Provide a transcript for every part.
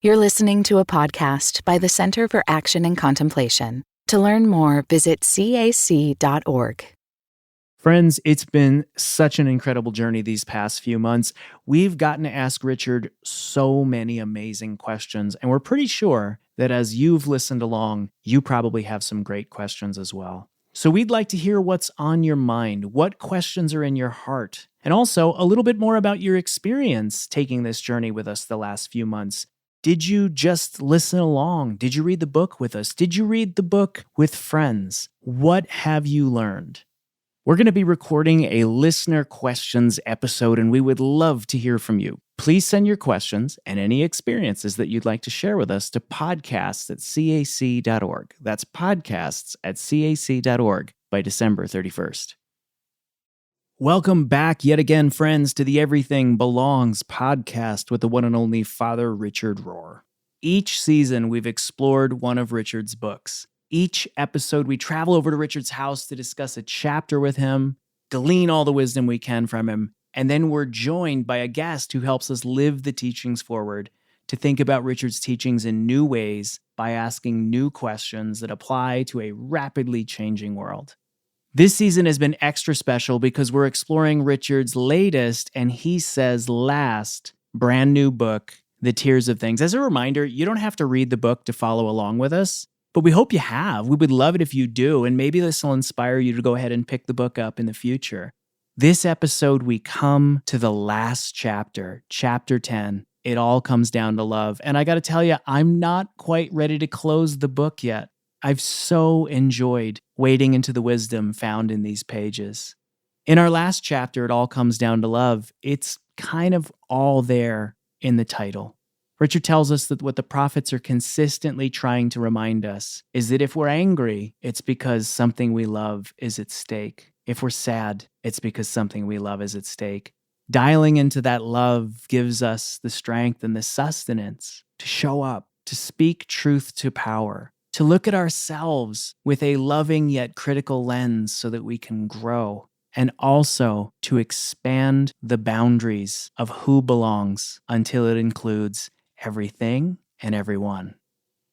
You're listening to a podcast by the Center for Action and Contemplation. To learn more, visit cac.org. Friends, it's been such an incredible journey these past few months. We've gotten to ask Richard so many amazing questions, and we're pretty sure that as you've listened along, you probably have some great questions as well. So we'd like to hear what's on your mind, what questions are in your heart, and also a little bit more about your experience taking this journey with us the last few months. Did you just listen along? Did you read the book with us? Did you read the book with friends? What have you learned? We're going to be recording a listener questions episode, and we would love to hear from you. Please send your questions and any experiences that you'd like to share with us to podcasts@cac.org. That's podcasts@cac.org by December 31st. Welcome back yet again, friends, to the Everything Belongs podcast with the one and only Father Richard Rohr. Each season, we've explored one of Richard's books. Each episode, we travel over to Richard's house to discuss a chapter with him, glean all the wisdom we can from him, and then we're joined by a guest who helps us live the teachings forward, to think about Richard's teachings in new ways by asking new questions that apply to a rapidly changing world. This season has been extra special because we're exploring Richard's latest, and he says last, brand new book, The Tears of Things. As a reminder, you don't have to read the book to follow along with us, but we hope you have. We would love it if you do, and maybe this will inspire you to go ahead and pick the book up in the future. This episode, we come to the last chapter, chapter 10. It all comes down to love. And I got to tell you, I'm not quite ready to close the book yet. I've so enjoyed wading into the wisdom found in these pages. In our last chapter, It All Comes Down to Love, it's kind of all there in the title. Richard tells us that what the prophets are consistently trying to remind us is that if we're angry, it's because something we love is at stake. If we're sad, it's because something we love is at stake. Dialing into that love gives us the strength and the sustenance to show up, to speak truth to power, to look at ourselves with a loving yet critical lens so that we can grow, and also to expand the boundaries of who belongs until it includes everything and everyone.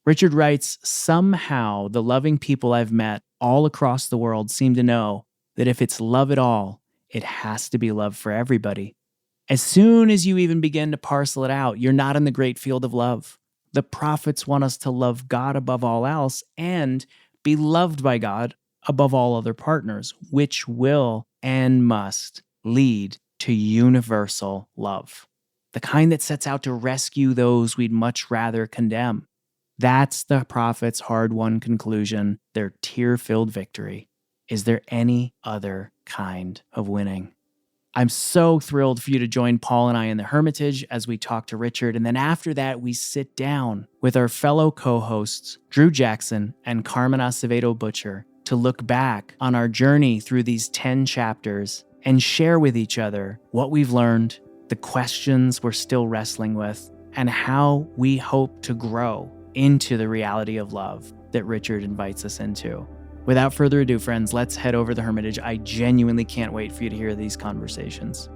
Richard writes, somehow the loving people I've met all across the world seem to know that if it's love at all, it has to be love for everybody. As soon as you even begin to parcel it out, you're not in the great field of love. The prophets want us to love God above all else and be loved by God above all other partners, which will and must lead to universal love. The kind that sets out to rescue those we'd much rather condemn. That's the prophets' hard-won conclusion, their tear-filled victory. Is there any other kind of winning? I'm so thrilled for you to join Paul and I in the Hermitage as we talk to Richard, and then after that, we sit down with our fellow co-hosts, Drew Jackson and Carmen Acevedo Butcher, to look back on our journey through these 10 chapters and share with each other what we've learned, the questions we're still wrestling with, and how we hope to grow into the reality of love that Richard invites us into. Without further ado, friends, let's head over to the Hermitage. I genuinely can't wait for you to hear these conversations.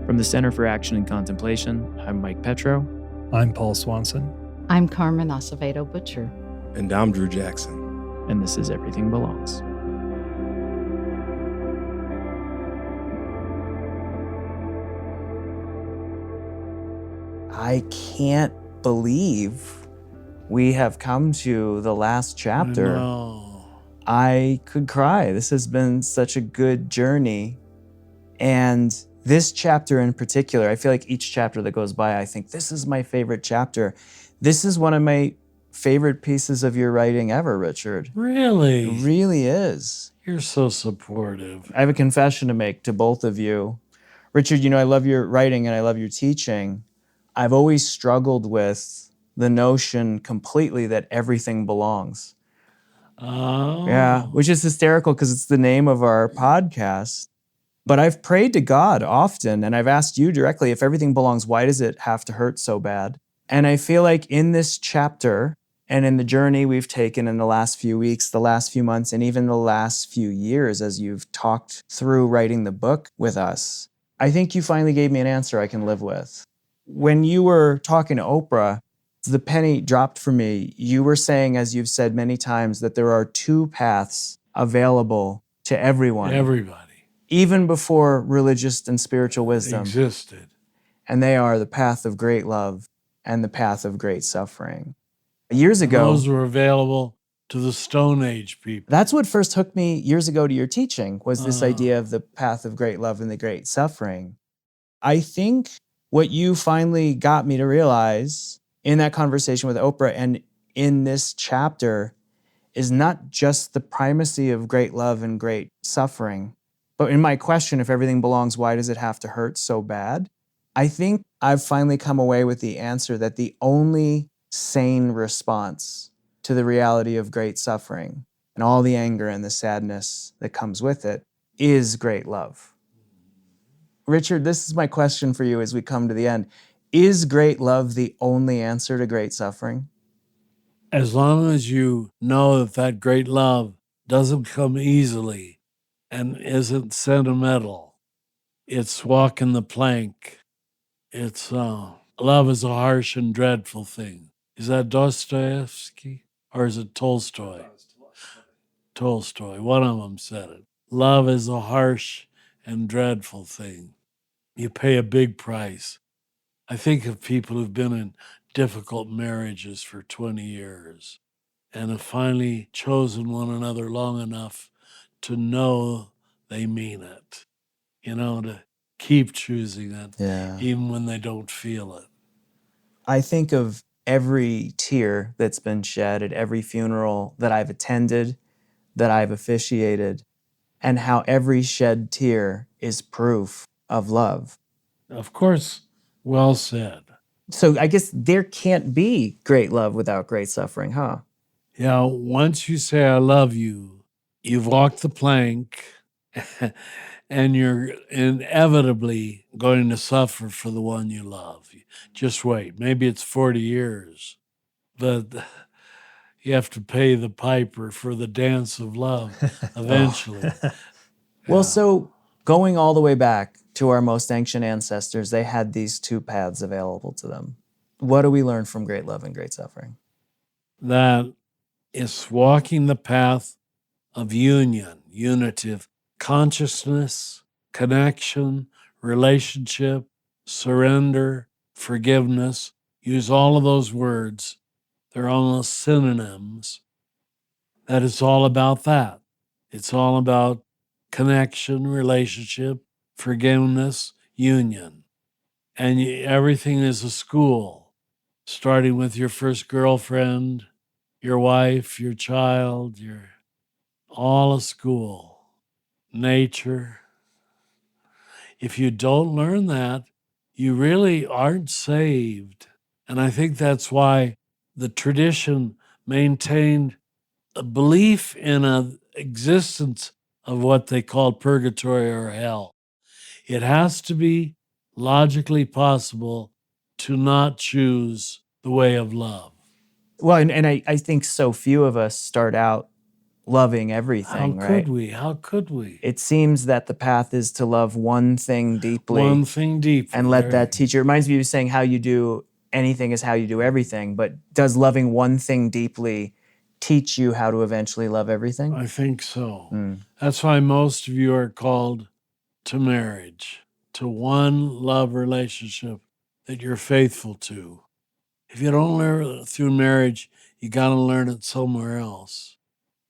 From the Center for Action and Contemplation, I'm Mike Petro. I'm Paul Swanson. I'm Carmen Acevedo Butcher. And I'm Drew Jackson. And this is Everything Belongs. I can't believe we have come to the last chapter. I could cry. This has been such a good journey. And this chapter in particular, I feel like each chapter that goes by, I think this is my favorite chapter. This is one of my favorite pieces of your writing ever, Richard. Really? It really is. You're so supportive. I have a confession to make to both of you. Richard, you know, I love your writing and I love your teaching. I've always struggled with the notion completely that everything belongs. Oh. Yeah, which is hysterical because it's the name of our podcast. But I've prayed to God often, and I've asked you directly, if everything belongs, why does it have to hurt so bad? And I feel like in this chapter, And in the journey we've taken in the last few weeks, the last few months, and even the last few years as you've talked through writing the book with us, I think you finally gave me an answer I can live with. When you were talking to Oprah, the penny dropped for me. You were saying, as you've said many times, that there are two paths available to everyone, Everybody even before religious and spiritual wisdom. existed. And they are the path of great love and the path of great suffering. Years And ago, those were available to the Stone Age people. that's what first hooked me years ago to your teaching, was this Ah. idea of the path of great love and the great suffering. I think what you finally got me to realize in that conversation with Oprah and in this chapter is not just the primacy of great love and great suffering, but in my question, if everything belongs, why does it have to hurt so bad? I think I've finally come away with the answer that the only sane response to the reality of great suffering and all the anger and the sadness that comes with it is great love. Richard, this is my question for you as we come to the end. Is great love the only answer to great suffering? As long as you know that that great love doesn't come easily and isn't sentimental, it's walking the plank. It's love is a harsh and dreadful thing. Is that Dostoevsky or is it Tolstoy? Tolstoy, one of them said it. Love is a harsh and dreadful thing. You pay a big price. I think of people who've been in difficult marriages for 20 years and have finally chosen one another long enough to know they mean it, to keep choosing it, even when they don't feel it. I think of every tear that's been shed at every funeral that I've attended, that I've officiated, and how every shed tear is proof of love. Of course, well said. So I guess there can't be great love without great suffering, huh? Yeah, once you say I love you, you've walked the plank and you're inevitably going to suffer for the one you love. Just wait. Maybe it's 40 years, but you have to pay the piper for the dance of love eventually. Well, so going all the way back to our most ancient ancestors, they had these two paths available to them. What do we learn from great love and great suffering? That is walking the path of union, unity of consciousness, connection, relationship, surrender, forgiveness. Use all of those words. They're almost synonyms. That it's all about that. It's all about connection, relationship, forgiveness, union. And everything is a school, starting with your first girlfriend, your wife, your child, all a school. Nature. If you don't learn that, you really aren't saved. And I think that's why the tradition maintained a belief in an existence of what they called purgatory or hell. It has to be logically possible to not choose the way of love. Well, and I think so few of us start out loving everything, How right? could we? How could we? It seems that the path is to love one thing deeply. One thing deeply. And let that teach you. It reminds me of saying how you do anything is how you do everything, but does loving one thing deeply teach you how to eventually love everything? I think so. That's why most of you are called to marriage, to one love relationship that you're faithful to. If you don't learn it through marriage, you got to learn it somewhere else.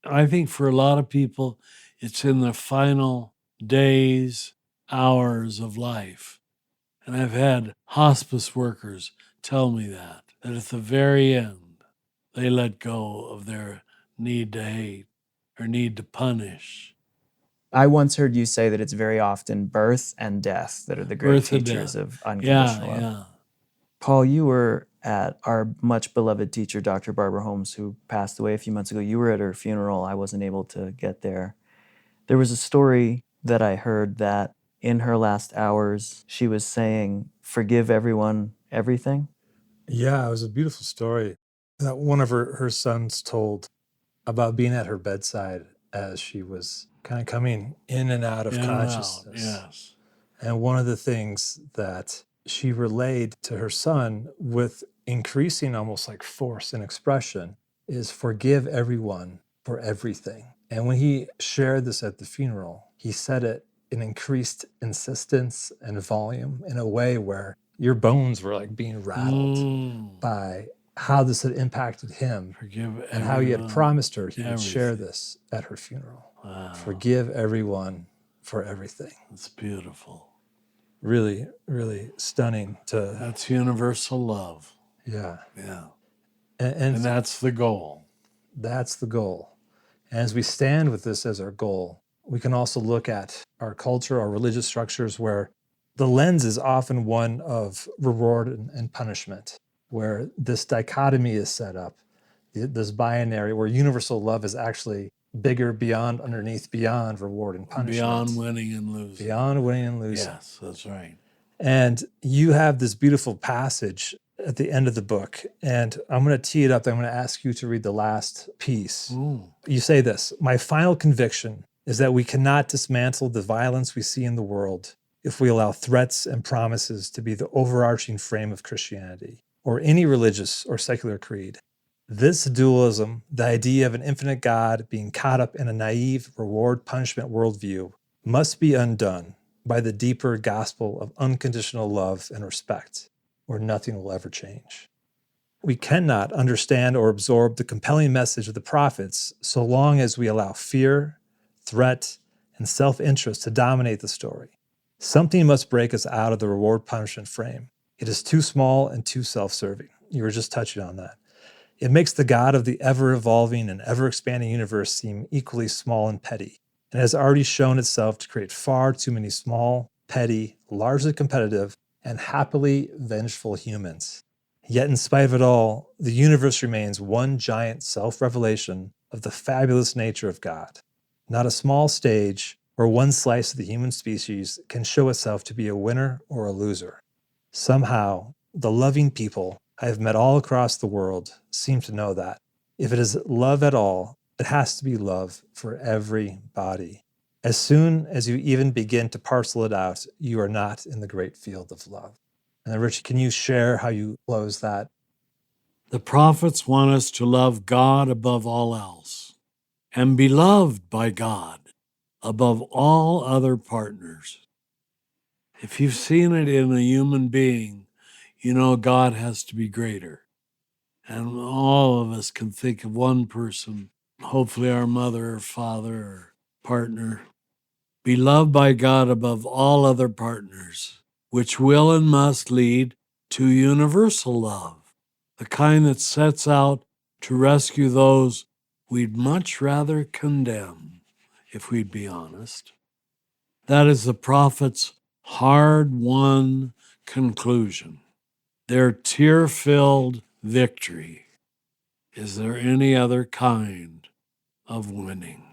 I think for a lot of people, it's in the final days, hours of life. And I've had hospice workers tell me that at the very end, they let go of their need to hate or need to punish. I once heard you say that it's very often birth and death that are the great Birth and teachers death. of unconditional love. Yeah. Paul, you were at our much beloved teacher, Dr. Barbara Holmes, who passed away a few months ago. You were at her funeral. I wasn't able to get there. There was a story that I heard that in her last hours, she was saying, forgive everyone, everything. Yeah, it was a beautiful story. that one of her sons told about being at her bedside as she was kind of coming in and out of In and out, consciousness. yes. And one of the things that she relayed to her son with increasing almost like force and expression is forgive everyone for everything. And when he shared this at the funeral, he said it in increased insistence and volume in a way where your bones were like being rattled by how this had impacted him Forgive and how he had everyone, promised her he would share everything. this at her funeral. Wow. Forgive everyone for everything. It's beautiful. Really, really stunning to, That's universal love. yeah. Yeah. And And that's the goal. that's the goal. And as we stand with this as our goal, we can also look at our culture, our religious structures, where the lens is often one of reward and punishment, where this dichotomy is set up, this binary where universal love is actually bigger, beyond, underneath, beyond reward and punishment. Beyond winning and losing. Beyond winning and losing. Yes, that's right. And you have this beautiful passage at the end of the book, and I'm going to tee it up. I'm going to ask you to read the last piece. You say this: my final conviction is that we cannot dismantle the violence we see in the world if we allow threats and promises to be the overarching frame of Christianity or any religious or secular creed. This dualism, the idea of an infinite God being caught up in a naive reward-punishment worldview, must be undone by the deeper gospel of unconditional love and respect, or nothing will ever change. We cannot understand or absorb the compelling message of the prophets so long as we allow fear, threat, and self-interest to dominate the story. Something must break us out of the reward-punishment frame. It is too small and too self-serving. You were just touching on that. It makes the God of the ever-evolving and ever-expanding universe seem equally small and petty, and has already shown itself to create far too many small, petty, largely competitive, and happily vengeful humans. Yet in spite of it all, the universe remains one giant self-revelation of the fabulous nature of God. Not a small stage where one slice of the human species can show itself to be a winner or a loser. Somehow, the loving people I have met all across the world seem to know that. If it is love at all, it has to be love for everybody. As soon as you even begin to parcel it out, you are not in the great field of love. And then, Richie, can you share how you close that? The prophets want us to love God above all else and be loved by God above all other partners. If you've seen it in a human being, you know God has to be greater. And all of us can think of one person, hopefully our mother or father or partner, be loved by God above all other partners, which will and must lead to universal love, the kind that sets out to rescue those we'd much rather condemn, if we'd be honest. That is the prophet's hard-won conclusion, their tear-filled victory. Is there any other kind of winning?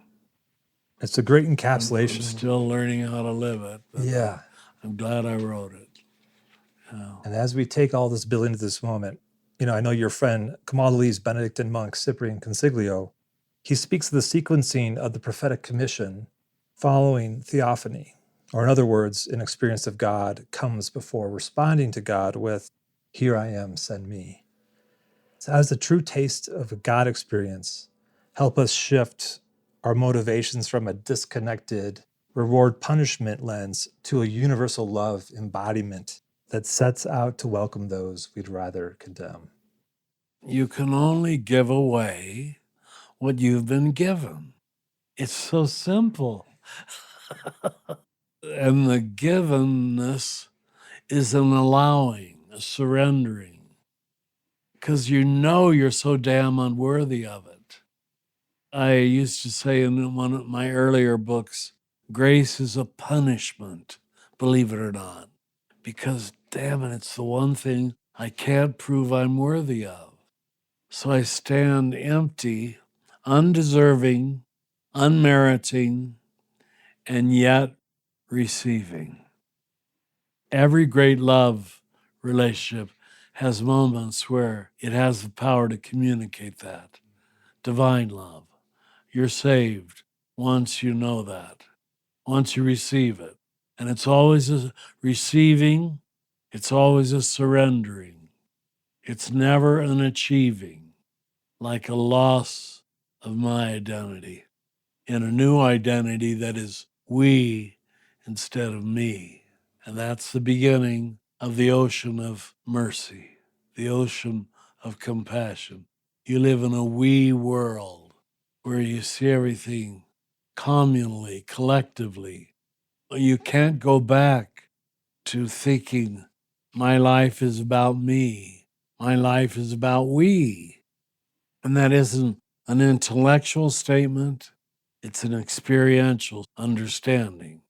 It's a great I'm encapsulation. still learning how to live it. But Yeah. I'm glad I wrote it. And as we take all this building to this moment, I know your friend Kamala's Benedictine monk, Cyprian Consiglio, he speaks of the sequencing of the prophetic commission following theophany, or in other words, an experience of God comes before responding to God with, "Here I am, send me." So as the true taste of a God experience help us shift our motivations from a disconnected reward-punishment lens to a universal love embodiment that sets out to welcome those we'd rather condemn. You can only give away what you've been given. It's so simple. And the givenness is an allowing, a surrendering, because you know you're so damn unworthy of it. I used to say in one of my earlier books, grace is a punishment, believe it or not, because damn it, it's the one thing I can't prove I'm worthy of. So I stand empty, undeserving, unmeriting, and yet receiving. Every great love relationship has moments where it has the power to communicate that. Divine love. You're saved once you know that, once you receive it. And it's always a receiving, it's always a surrendering. It's never an achieving, like a loss of my identity in a new identity that is we instead of me. And that's the beginning of the ocean of mercy, the ocean of compassion. You live in a we world where you see everything communally, collectively. You can't go back to thinking my life is about me. My life is about we. And that isn't an intellectual statement. It's an experiential understanding.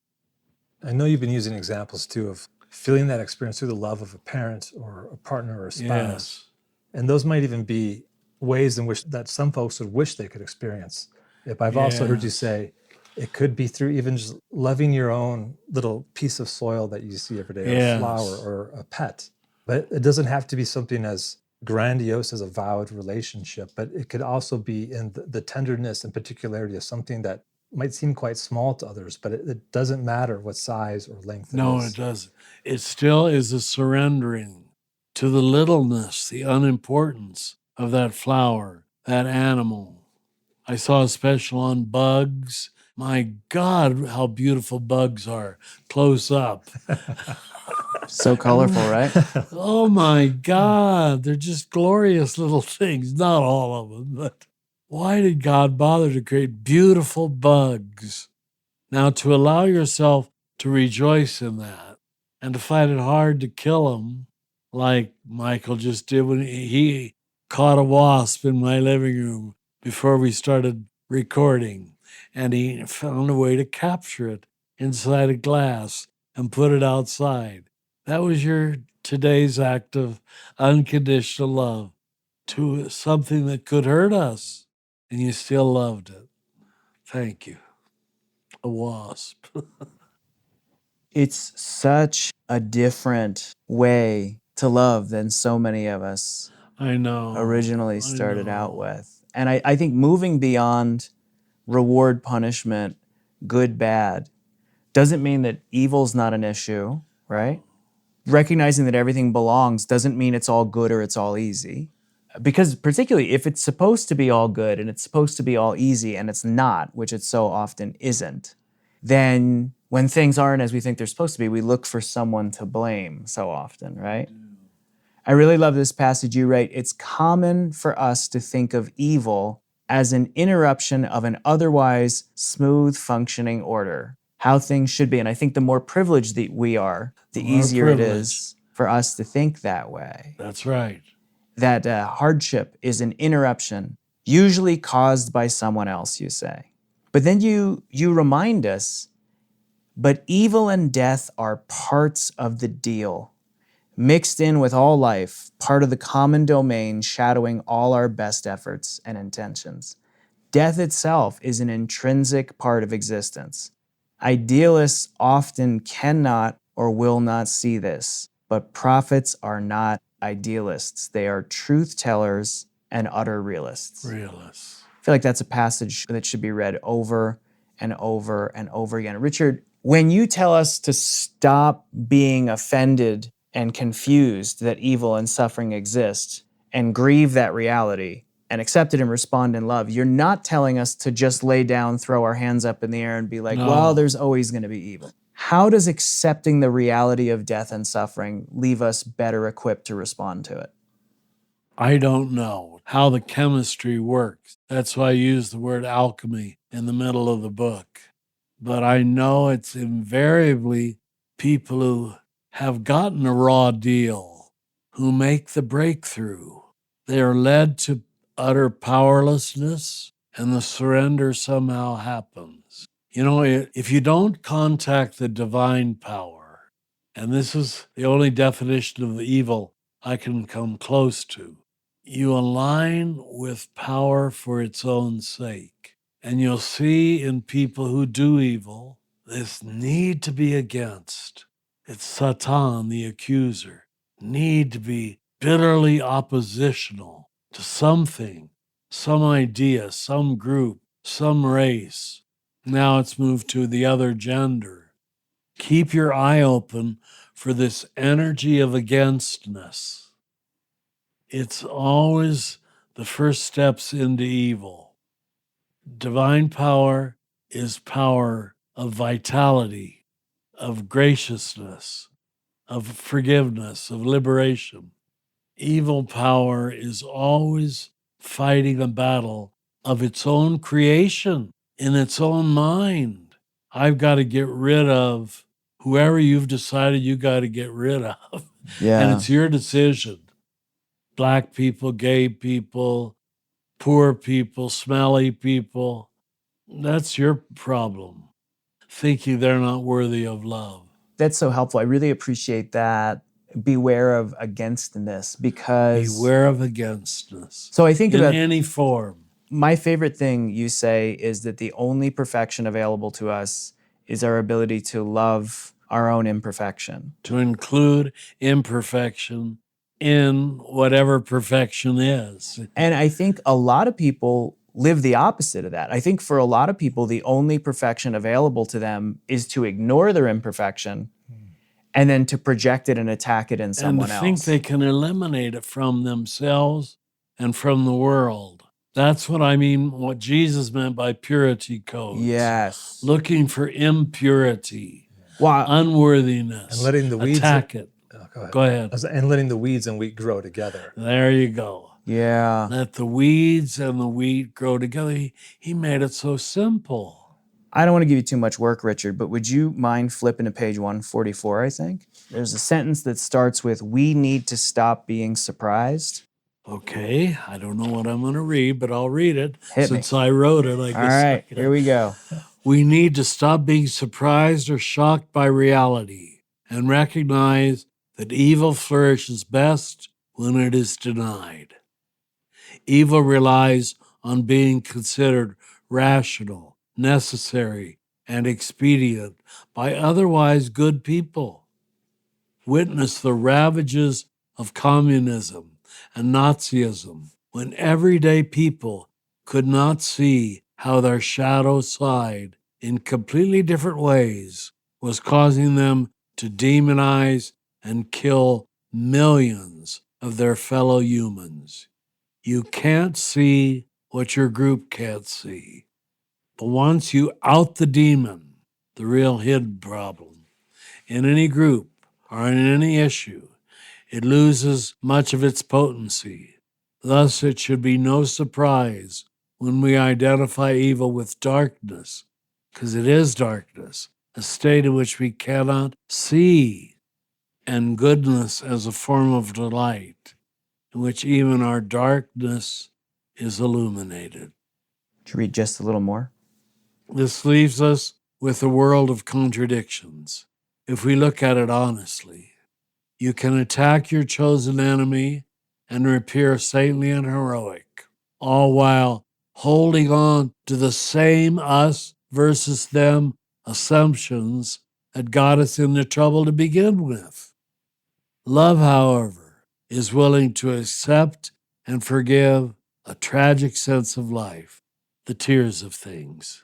I know you've been using examples too of feeling that experience through the love of a parent or a partner or a spouse. Yes. And those might even be ways in which that some folks would wish they could experience. If I've also heard you Yes. say it could be through even just loving your own little piece of soil that you see every day, or a Yes. flower or a pet. But it doesn't have to be something as grandiose as a vowed relationship, but it could also be in the tenderness and particularity of something that might seem quite small to others, but it doesn't matter what size or length it No, is. it doesn't. It still is a surrendering to the littleness, the unimportance of that flower, that animal. I saw a special on bugs. My God, how beautiful bugs are close up. So colorful, right? Oh my God, they're just glorious little things. Not all of them, but why did God bother to create beautiful bugs? Now, to allow yourself to rejoice in that and to find it hard to kill them, like Michael just did when he caught a wasp in my living room before we started recording, and he found a way to capture it inside a glass and put it outside. That was your today's act of unconditional love to something that could hurt us, and you still loved it. Thank you. A wasp. It's such a different way to love than so many of us I know. originally I started out know. with. And I think moving beyond reward, punishment, good, bad, doesn't mean that evil's not an issue, right? Recognizing that everything belongs doesn't mean it's all good or it's all easy. Because particularly if it's supposed to be all good and it's supposed to be all easy and it's not, which it so often isn't, then when things aren't as we think they're supposed to be, we look for someone to blame so often, right? I really love this passage you write. It's common for us to think of evil as an interruption of an otherwise smooth functioning order, how things should be. And I think the more privileged that we are, the More easier it privileged. is for us to think that way. That's right. That hardship is an interruption, usually caused by someone else, you say. But then you remind us, but evil and death are parts of the deal, mixed in with all life, part of the common domain shadowing all our best efforts and intentions. Death itself is an intrinsic part of existence. Idealists often cannot or will not see this, but prophets are not idealists. They are truth tellers and utter realists. Realists. I feel like that's a passage that should be read over and over and over again. Richard, when you tell us to stop being offended and confused that evil and suffering exist and grieve that reality and accept it and respond in love, you're not telling us to just lay down, throw our hands up in the air and be like, No. well, there's always going to be evil. How does accepting the reality of death and suffering leave us better equipped to respond to it? I don't know how the chemistry works. That's why I use the word alchemy in the middle of the book. But I know it's invariably people who have gotten a raw deal, who make the breakthrough. They are led to utter powerlessness, and the surrender somehow happens. You know, if you don't contact the divine power, and this is the only definition of the evil I can come close to, you align with power for its own sake. And you'll see in people who do evil this need to be against. It's Satan, the accuser, need to be bitterly oppositional to something, some idea, some group, some race. Now it's moved to the other gender. Keep your eye open for this energy of againstness. It's always the first steps into evil. Divine power is power of vitality, of graciousness, of forgiveness, of liberation. Evil power is always fighting a battle of its own creation, in its own mind. I've got to get rid of whoever you've decided you got to get rid of. Yeah. And it's your decision. Black people, gay people, poor people, smelly people. That's your problem, thinking they're not worthy of love. That's so helpful. I really appreciate that. Beware of againstness, because Beware of againstness. So I think in about any form. My favorite thing you say is that the only perfection available to us is our ability to love our own imperfection. To include imperfection in whatever perfection is. And I think a lot of people live the opposite of that. I think for a lot of people, the only perfection available to them is to ignore their imperfection and then to project it and attack it in someone else. And to think they can eliminate it from themselves and from the world. That's what I mean, what Jesus meant by purity codes. Yes. Looking for impurity, Wow. unworthiness, And letting the weeds attack it. Go ahead. And letting the weeds and wheat grow together. There you go. Yeah. Let the weeds and the wheat grow together. He made it so simple. I don't want to give you too much work, Richard, but would you mind flipping to page 144, I think? There's a sentence that starts with, "We need to stop being surprised." Okay, I don't know what I'm going to read, but I'll read it. Hit me. Since I wrote it, I guess. All right, here we go. We need to stop being surprised or shocked by reality and recognize that evil flourishes best when it is denied. Evil relies on being considered rational, necessary, and expedient by otherwise good people. Witness the ravages of communism and Nazism when everyday people could not see how their shadow side in completely different ways was causing them to demonize and kill millions of their fellow humans. You can't see what your group can't see. But once you out the demon, the real hidden problem, in any group or in any issue, it loses much of its potency. Thus, it should be no surprise when we identify evil with darkness, because it is darkness, a state in which we cannot see, and goodness as a form of delight, in which even our darkness is illuminated. Should you read just a little more? This leaves us with a world of contradictions, if we look at it honestly. You can attack your chosen enemy and appear saintly and heroic, all while holding on to the same us versus them assumptions that got us into trouble to begin with. Love, however, is willing to accept and forgive a tragic sense of life, the tears of things.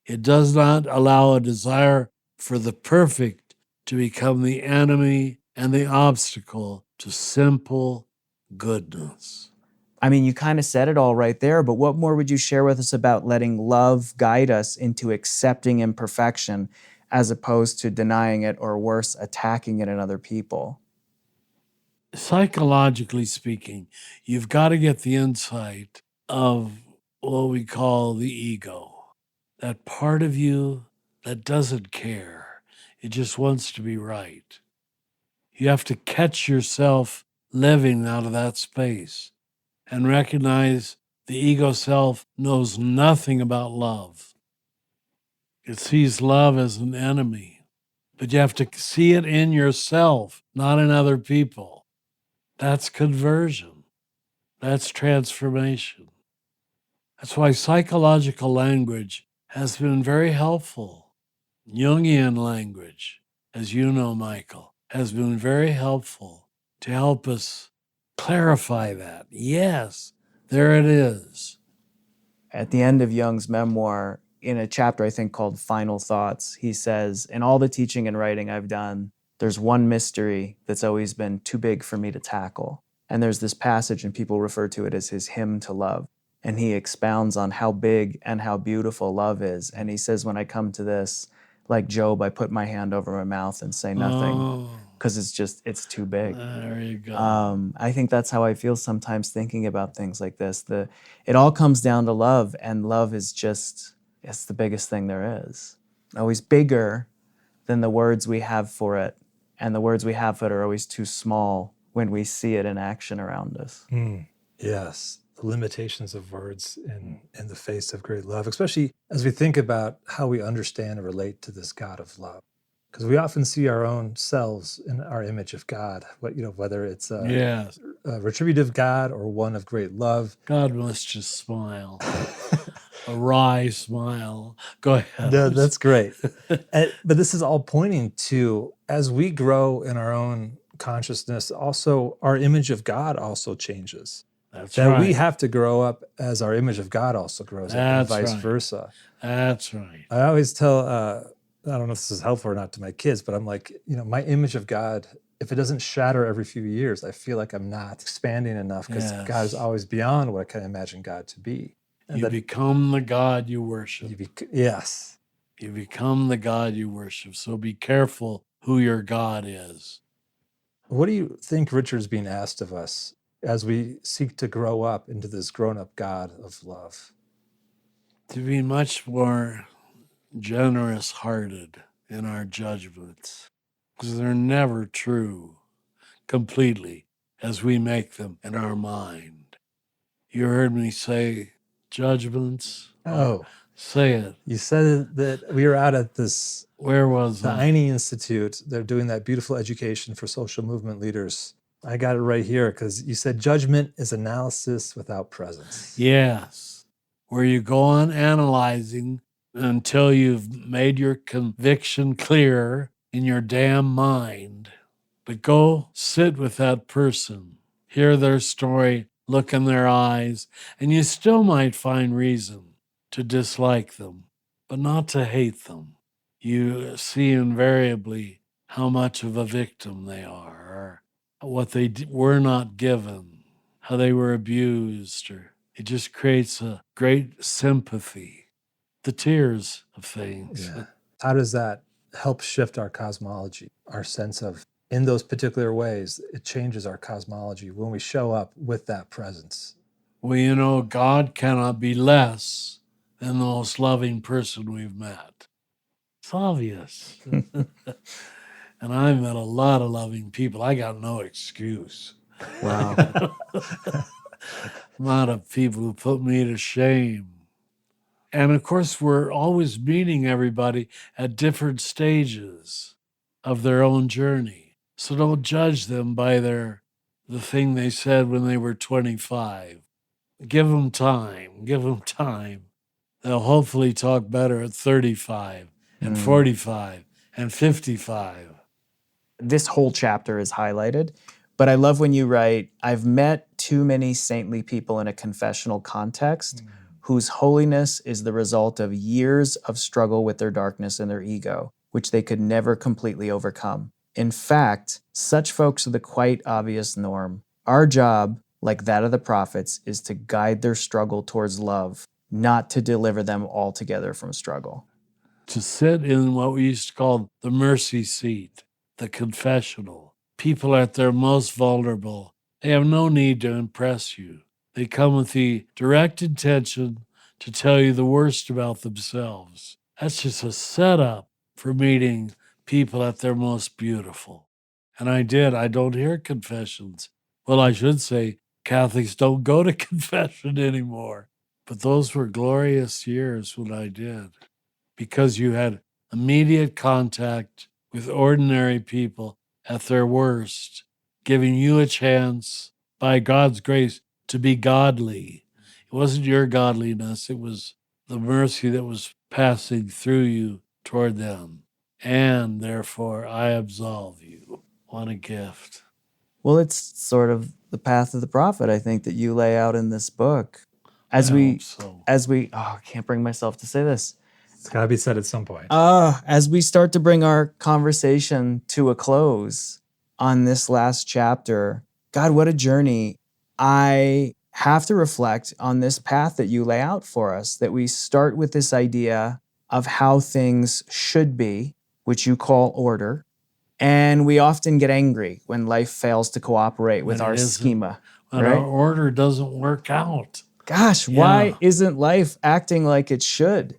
It does not allow a desire for the perfect to become the enemy and the obstacle to simple goodness. I mean, you kind of said it all right there, but what more would you share with us about letting love guide us into accepting imperfection as opposed to denying it, or worse, attacking it in other people? Psychologically speaking, you've got to get the insight of what we call the ego, that part of you that doesn't care. It just wants to be right. You have to catch yourself living out of that space and recognize the ego self knows nothing about love. It sees love as an enemy, but you have to see it in yourself, not in other people. That's conversion. That's transformation. That's why psychological language has been very helpful. Jungian language, as you know, Michael, has been very helpful to help us clarify that. Yes, there it is. At the end of Jung's memoir, in a chapter I think called Final Thoughts, he says, in all the teaching and writing I've done, there's one mystery that's always been too big for me to tackle. And there's this passage, and people refer to it as his hymn to love. And he expounds on how big and how beautiful love is. And he says, when I come to this, like Job, I put my hand over my mouth and say nothing because it's too big. There you go. I think that's how I feel sometimes thinking about things like this. It all comes down to love, and love is it's the biggest thing there is. Always bigger than the words we have for it, and the words we have for it are always too small when we see it in action around us. Yes, the limitations of words in the face of great love, especially as we think about how we understand and relate to this God of love. Because we often see our own selves in our image of God, whether it's a retributive God or one of great love. God must just smile. A wry smile. Go ahead. No, that's great. But this is all pointing to, as we grow in our own consciousness, also our image of God also changes. That's that right. we have to grow up as our image of God also grows up, and vice versa. That's right. I always tell, I don't know if this is helpful or not to my kids, but I'm like, my image of God, if it doesn't shatter every few years, I feel like I'm not expanding enough, because God is always beyond what I can imagine God to be. And you become the God you worship. Yes. You become the God you worship. So be careful who your God is. What do you think Richard's being asked of us as we seek to grow up into this grown-up God of love? To be much more generous-hearted in our judgments, because they're never true completely as we make them in our mind. You heard me say judgments? Oh. Say it. You said that we were out at this... Where was the I? Eine Institute. They're doing that beautiful education for social movement leaders. I got it right here, because you said judgment is analysis without presence. Yes. Where you go on analyzing until you've made your conviction clear in your damn mind. But go sit with that person, hear their story, look in their eyes, and you still might find reason to dislike them, but not to hate them. You see invariably how much of a victim they are, or what they were not given, how they were abused, or it just creates a great sympathy, the tears of things. Yeah. How does that help shift our cosmology, our sense of, in those particular ways, it changes our cosmology when we show up with that presence? Well, God cannot be less than the most loving person we've met. It's obvious. And I've met a lot of loving people. I got no excuse. Wow. A lot of people who put me to shame. And of course, we're always meeting everybody at different stages of their own journey. So don't judge them by the thing they said when they were 25. Give them time. Give them time. They'll hopefully talk better at 35 and 45 and 55. This whole chapter is highlighted, but I love when you write, I've met too many saintly people in a confessional context whose holiness is the result of years of struggle with their darkness and their ego, which they could never completely overcome. In fact, such folks are the quite obvious norm. Our job, like that of the prophets, is to guide their struggle towards love, not to deliver them altogether from struggle. To sit in what we used to call the mercy seat, the confessional. People at their most vulnerable, they have no need to impress you. They come with the direct intention to tell you the worst about themselves. That's just a setup for meeting people at their most beautiful. And I don't hear confessions. Well, I should say Catholics don't go to confession anymore. But those were glorious years when I did, because you had immediate contact with ordinary people at their worst, giving you a chance, by God's grace, to be godly. It wasn't your godliness, it was the mercy that was passing through you toward them. And therefore, I absolve you. What a gift. Well, it's sort of the path of the prophet, I think, that you lay out in this book. I hope so. I can't bring myself to say this. It's got to be said at some point. As we start to bring our conversation to a close on this last chapter, God, what a journey. I have to reflect on this path that you lay out for us, that we start with this idea of how things should be, which you call order. And we often get angry when life fails to cooperate with When it our isn't. schema. But right? our order doesn't work out. Gosh, why isn't life acting like it should?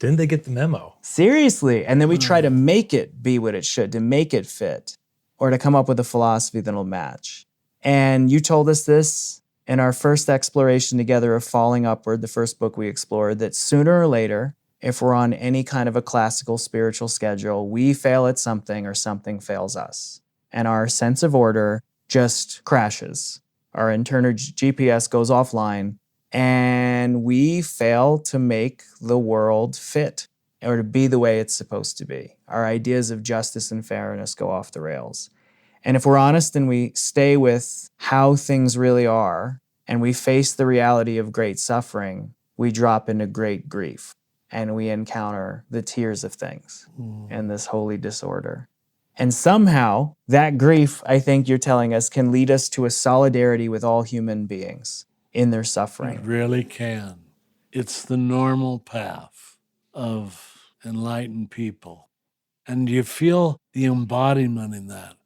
Didn't they get the memo? Seriously. And then we try to make it be what it should, to make it fit, or to come up with a philosophy that'll match. And you told us this in our first exploration together of Falling Upward, the first book we explored, that sooner or later, if we're on any kind of a classical spiritual schedule, we fail at something or something fails us. And our sense of order just crashes. Our internal GPS goes offline, and we fail to make the world fit or to be the way it's supposed to be. Our ideas of justice and fairness go off the rails. And if we're honest and we stay with how things really are, and we face the reality of great suffering, we drop into great grief, and we encounter the tears of things and this holy disorder. And somehow, that grief, I think you're telling us, can lead us to a solidarity with all human beings in their suffering. It really can. It's the normal path of enlightened people. And you feel the embodiment in that,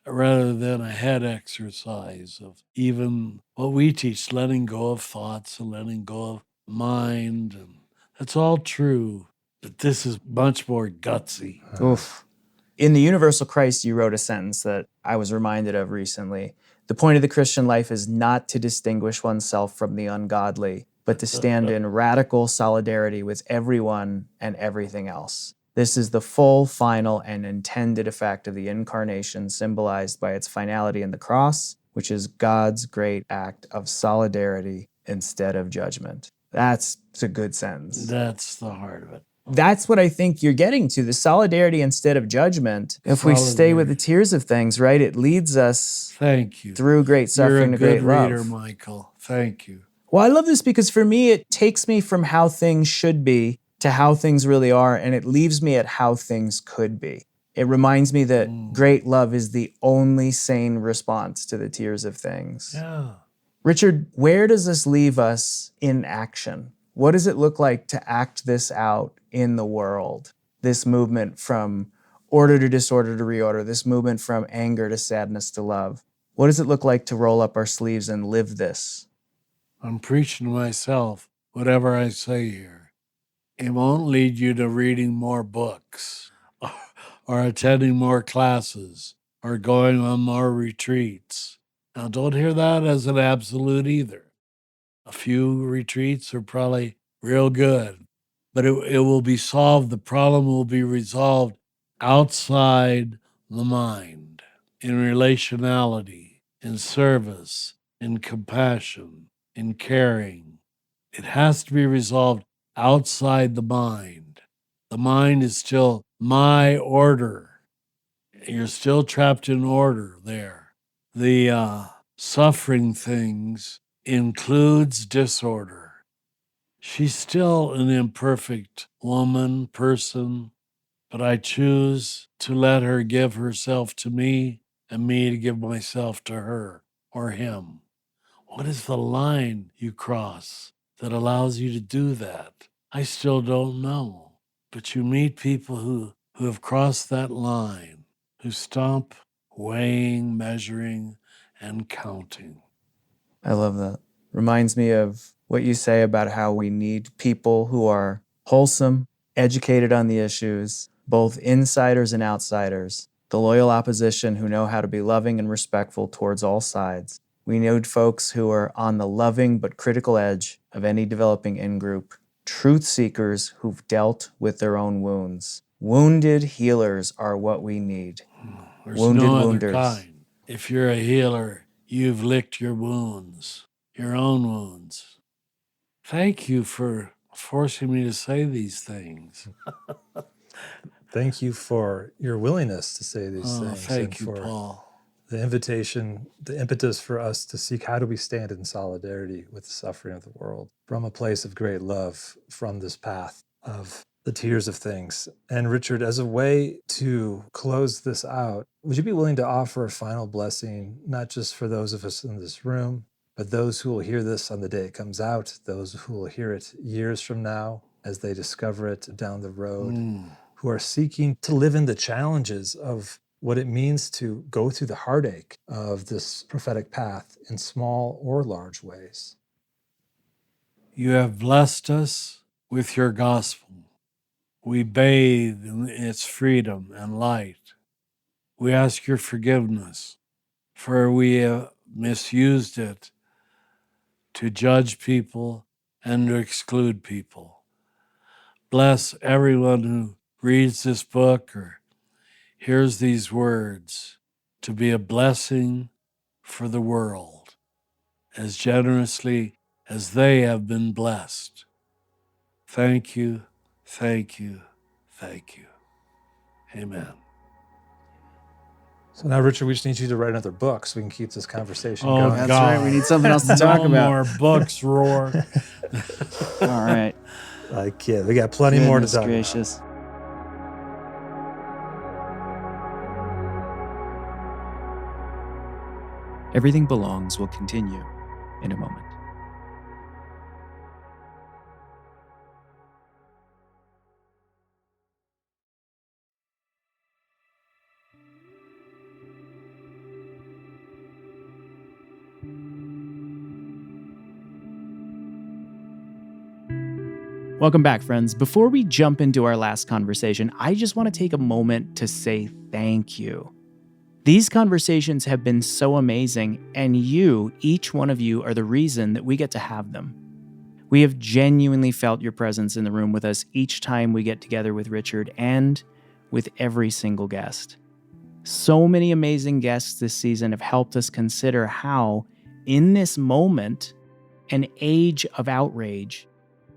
rather than a head exercise of even what we teach, letting go of thoughts and letting go of mind. And that's all true, but this is much more gutsy. Oof. In The Universal Christ, you wrote a sentence that I was reminded of recently. The point of the Christian life is not to distinguish oneself from the ungodly, but to stand in radical solidarity with everyone and everything else. This is the full, final, and intended effect of the incarnation, symbolized by its finality in the cross, which is God's great act of solidarity instead of judgment. That's a good sentence. That's the heart of it. That's what I think you're getting to, the solidarity instead of judgment. If we stay with the tears of things, right, it leads us Thank you. through great suffering to great love. You're a good reader, Michael. Thank you. Well, I love this because for me, it takes me from how things should be to how things really are, and it leaves me at how things could be. It reminds me that great love is the only sane response to the tears of things. Yeah. Richard, where does this leave us in action? What does it look like to act this out in the world? This movement from order to disorder to reorder, this movement from anger to sadness to love. What does it look like to roll up our sleeves and live this? I'm preaching to myself, whatever I say here. It won't lead you to reading more books or attending more classes or going on more retreats. Now, don't hear that as an absolute either. A few retreats are probably real good, but it will be solved. The problem will be resolved outside the mind, in relationality, in service, in compassion, in caring. It has to be resolved outside the mind. The mind is still my order. You're still trapped in order there. The suffering things includes disorder. She's still an imperfect woman, person, but I choose to let her give herself to me and me to give myself to her or him. What is the line you cross that allows you to do that? I still don't know. But you meet people who have crossed that line, who stop weighing, measuring, and counting. I love that. Reminds me of what you say about how we need people who are wholesome, educated on the issues, both insiders and outsiders, the loyal opposition who know how to be loving and respectful towards all sides. We need folks who are on the loving but critical edge of any developing in-group, truth seekers who've dealt with their own wounds. Wounded healers are what we need. There's Wounded no other wounders. kind. If you're a healer, you've licked your wounds, your own wounds. Thank you for forcing me to say these things. Thank you for your willingness to say these things. Thank and you, for Paul. the invitation, the impetus for us to seek how do we stand in solidarity with the suffering of the world from a place of great love, from this path of the tears of things. And Richard, as a way to close this out, would you be willing to offer a final blessing, not just for those of us in this room, but those who will hear this on the day it comes out, those who will hear it years from now as they discover it down the road, who are seeking to live in the challenges of what it means to go through the heartache of this prophetic path in small or large ways? You have blessed us with your gospel. We bathe in its freedom and light. We ask your forgiveness, for we have misused it to judge people and to exclude people. Bless everyone who reads this book or hears these words to be a blessing for the world as generously as they have been blessed. Thank you, thank you, thank you. Amen. So now, Richard, we just need you to write another book so we can keep this conversation Oh, going. That's God. right. We need something else to talk No about. more books, Rohr. All right. I kid. We got plenty more to Goodness talk gracious. Everything Belongs will continue in a moment. Welcome back, friends. Before we jump into our last conversation, I just want to take a moment to say thank you. These conversations have been so amazing, and you, each one of you, are the reason that we get to have them. We have genuinely felt your presence in the room with us each time we get together with Richard and with every single guest. So many amazing guests this season have helped us consider how, in this moment, an age of outrage,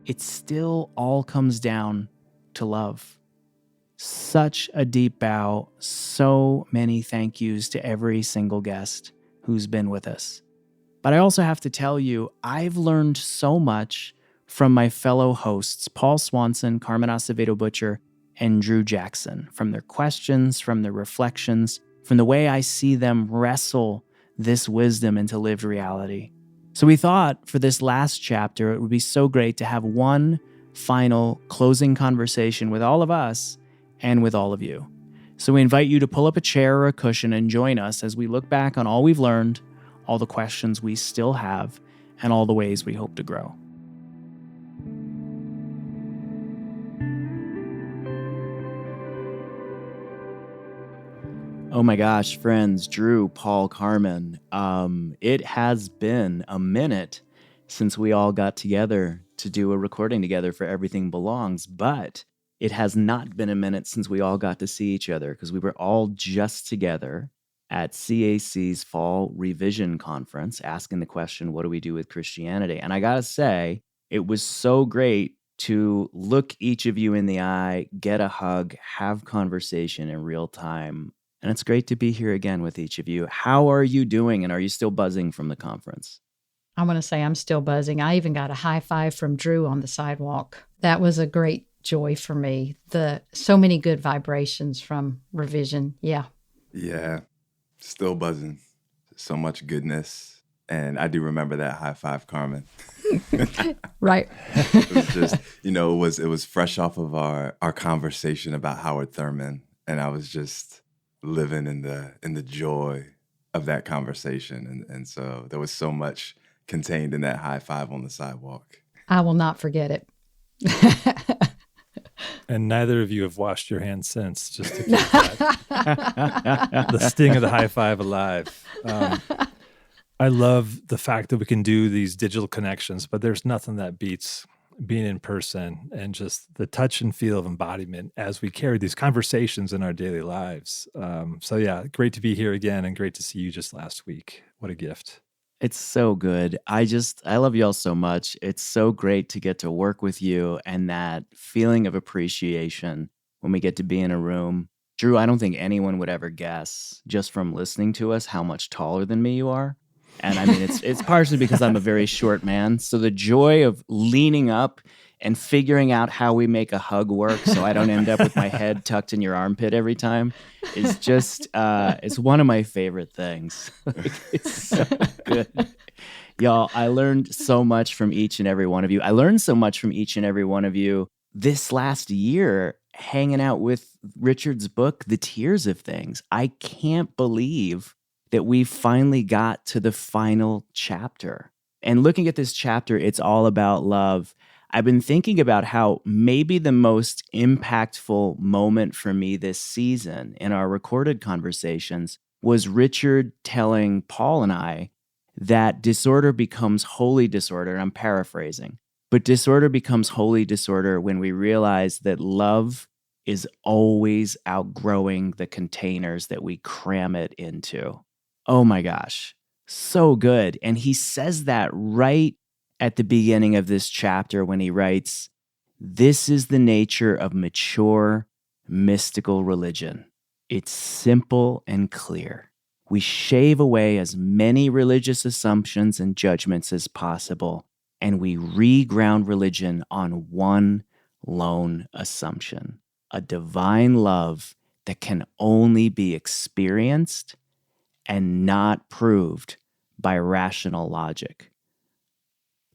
it still all comes down to love. Such a deep bow, so many thank yous to every single guest who's been with us. But I also have to tell you, I've learned so much from my fellow hosts, Paul Swanson, Carmen Acevedo Butcher, and Drew Jackson, from their questions, from their reflections, from the way I see them wrestle this wisdom into lived reality. So we thought for this last chapter, it would be so great to have one final closing conversation with all of us and with all of you. So we invite you to pull up a chair or a cushion and join us as we look back on all we've learned, all the questions we still have, and all the ways we hope to grow. Oh my gosh, friends, Drew, Paul, Carmen, it has been a minute since we all got together to do a recording together for Everything Belongs, but it has not been a minute since we all got to see each other because we were all just together at CAC's Fall Revision Conference asking the question, what do we do with Christianity? And I gotta say, it was so great to look each of you in the eye, get a hug, have conversation in real time. And it's great to be here again with each of you. How are you doing? And are you still buzzing from the conference? I want to say I'm still buzzing. I even got a high five from Drew on the sidewalk. That was a great joy for me. So many good vibrations from Revision. Yeah. Yeah, still buzzing. So much goodness. And I do remember that high five, Carmen. Right. It was just, it was fresh off of our conversation about Howard Thurman. And I was just living in the joy of that conversation. And so there was so much contained in that high five on the sidewalk. I will not forget it. And neither of you have washed your hands since, just to keep the sting of the high five alive. I love the fact that we can do these digital connections, but there's nothing that beats being in person and just the touch and feel of embodiment as we carry these conversations in our daily lives. So yeah, great to be here again and great to see you just last week. What a gift. It's so good. I love y'all so much. It's so great to get to work with you and that feeling of appreciation when we get to be in a room Drew, I don't think anyone would ever guess just from listening to us how much taller than me you are. And I mean, it's partially because I'm a very short man. So the joy of leaning up and figuring out how we make a hug work so I don't end up with my head tucked in your armpit every time is just, it's one of my favorite things. It's so good. Y'all, I learned so much from each and every one of you. I learned so much from each and every one of you this last year hanging out with Richard's book, The Tears of Things. I can't believe that we finally got to the final chapter. And looking at this chapter, it's all about love. I've been thinking about how maybe the most impactful moment for me this season in our recorded conversations was Richard telling Paul and I that disorder becomes holy disorder. And I'm paraphrasing, but disorder becomes holy disorder when we realize that love is always outgrowing the containers that we cram it into. Oh my gosh, so good. And he says that right at the beginning of this chapter when he writes, "This is the nature of mature, mystical religion. It's simple and clear. We shave away as many religious assumptions and judgments as possible, and we reground religion on one lone assumption, a divine love that can only be experienced and not proved by rational logic."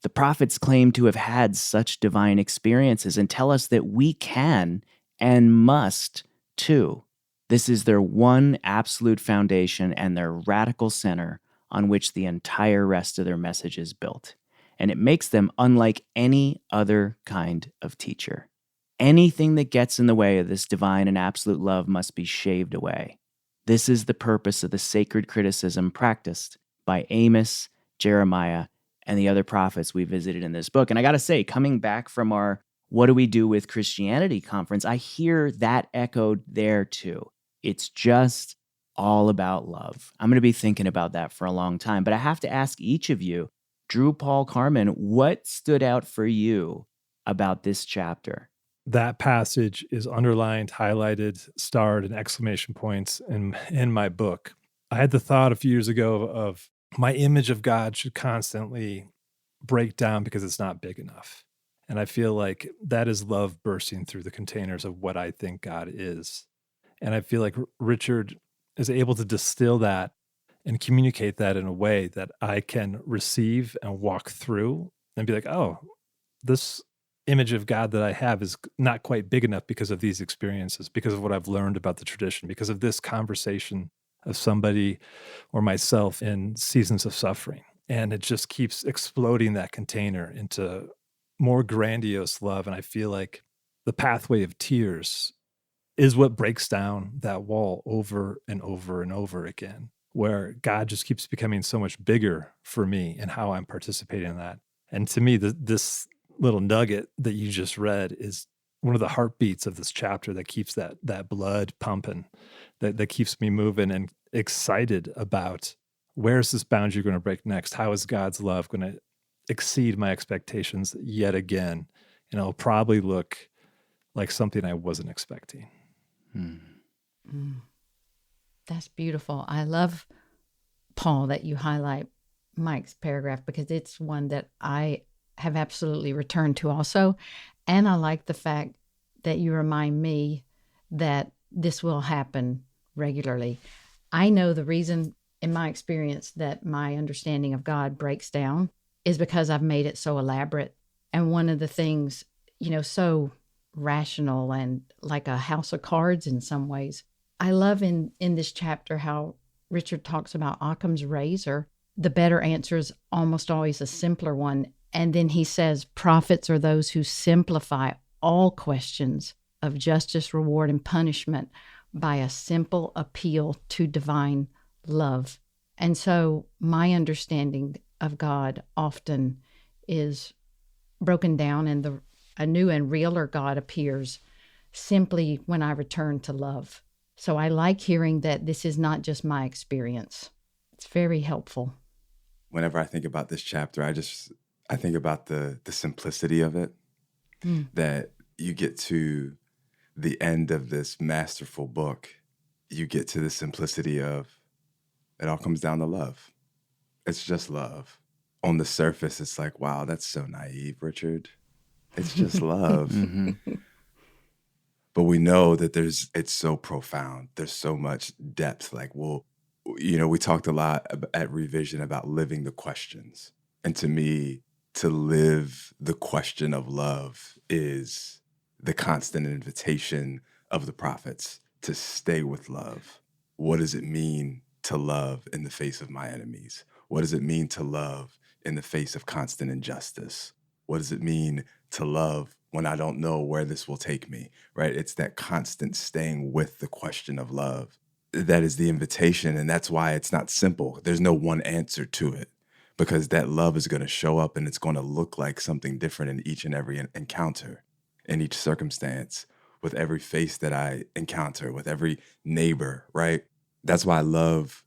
The prophets claim to have had such divine experiences and tell us that we can and must too. This is their one absolute foundation and their radical center on which the entire rest of their message is built. And it makes them unlike any other kind of teacher. Anything that gets in the way of this divine and absolute love must be shaved away. This is the purpose of the sacred criticism practiced by Amos, Jeremiah, and the other prophets we visited in this book. And I got to say, coming back from our What Do We Do with Christianity conference, I hear that echoed there too. It's just all about love. I'm going to be thinking about that for a long time, but I have to ask each of you, Drew, Paul, Carmen, what stood out for you about this chapter? That passage is underlined, highlighted, starred, and exclamation points in my book. I had the thought a few years ago of my image of God should constantly break down because it's not big enough. And I feel like that is love bursting through the containers of what I think God is. And I feel like Richard is able to distill that and communicate that in a way that I can receive and walk through and be like, oh, this image of God that I have is not quite big enough because of these experiences, because of what I've learned about the tradition, because of this conversation of somebody or myself in seasons of suffering. And it just keeps exploding that container into more grandiose love. And I feel like the pathway of tears is what breaks down that wall over and over and over again, where God just keeps becoming so much bigger for me and how I'm participating in that. And to me, this little nugget that you just read is one of the heartbeats of this chapter that keeps that blood pumping, that keeps me moving and excited about where's this boundary going to break next? How is God's love going to exceed my expectations yet again? And it'll probably look like something I wasn't expecting. That's beautiful. I love, Paul, that you highlight Mike's paragraph because it's one that I have absolutely returned to also. And I like the fact that you remind me that this will happen regularly. I know the reason in my experience that my understanding of God breaks down is because I've made it so elaborate. And one of the things, so rational and like a house of cards in some ways. I love in this chapter how Richard talks about Occam's razor. The better answer is almost always a simpler one. And then he says, prophets are those who simplify all questions of justice, reward, and punishment by a simple appeal to divine love. And so my understanding of God often is broken down, and a new and realer God appears simply when I return to love. So I like hearing that this is not just my experience. It's very helpful. Whenever I think about this chapter, I think about the simplicity of it, that you get to the end of this masterful book, you get to the simplicity of it all comes down to love. It's just love. On the surface, it's like, wow, that's so naive, Richard. It's just love. But we know that it's so profound. There's so much depth. Like, well, we talked a lot at Revision about living the questions. And to me, to live the question of love is the constant invitation of the prophets to stay with love. What does it mean to love in the face of my enemies? What does it mean to love in the face of constant injustice? What does it mean to love when I don't know where this will take me, right? It's that constant staying with the question of love. That is the invitation, and that's why it's not simple. There's no one answer to it, because that love is going to show up and it's going to look like something different in each and every encounter, in each circumstance, with every face that I encounter, with every neighbor, right? That's why I love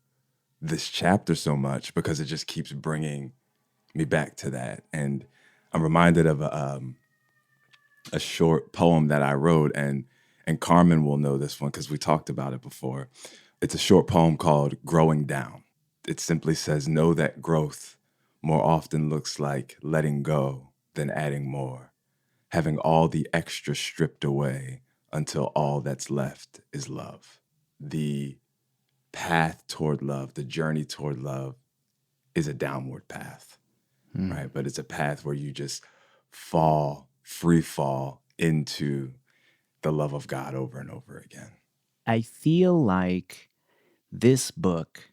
this chapter so much, because it just keeps bringing me back to that. And I'm reminded of a short poem that I wrote, and Carmen will know this one because we talked about it before. It's a short poem called Growing Down. It simply says, know that growth more often looks like letting go than adding more, having all the extra stripped away until all that's left is love. The path toward love, the journey toward love, is a downward path, right? But it's a path where you just free fall into the love of God over and over again. I feel like this book,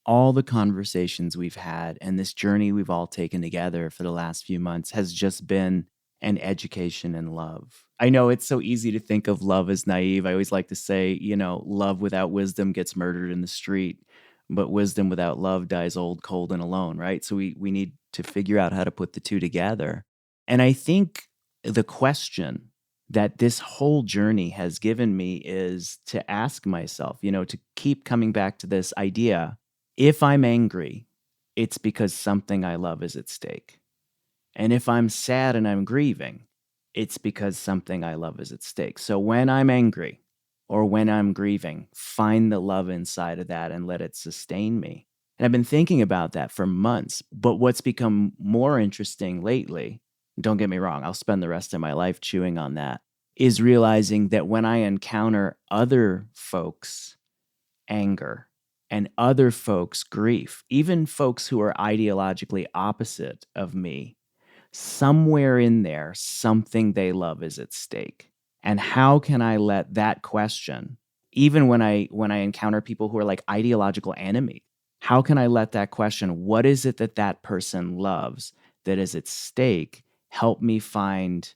all the conversations we've had, and this journey we've all taken together for the last few months has just been an education in love. I know it's so easy to think of love as naive. I always like to say, love without wisdom gets murdered in the street, but wisdom without love dies old, cold, and alone, right? So we need to figure out how to put the two together. And I think the question that this whole journey has given me is to ask myself, to keep coming back to this idea. If I'm angry, it's because something I love is at stake. And if I'm sad and I'm grieving, it's because something I love is at stake. So when I'm angry or when I'm grieving, find the love inside of that and let it sustain me. And I've been thinking about that for months. But what's become more interesting lately, don't get me wrong, I'll spend the rest of my life chewing on that, is realizing that when I encounter other folks' anger and other folks' grief, even folks who are ideologically opposite of me, somewhere in there, something they love is at stake. And how can I let that question, even when I encounter people who are like ideological enemies, how can I let that question, what is it that person loves that is at stake, help me find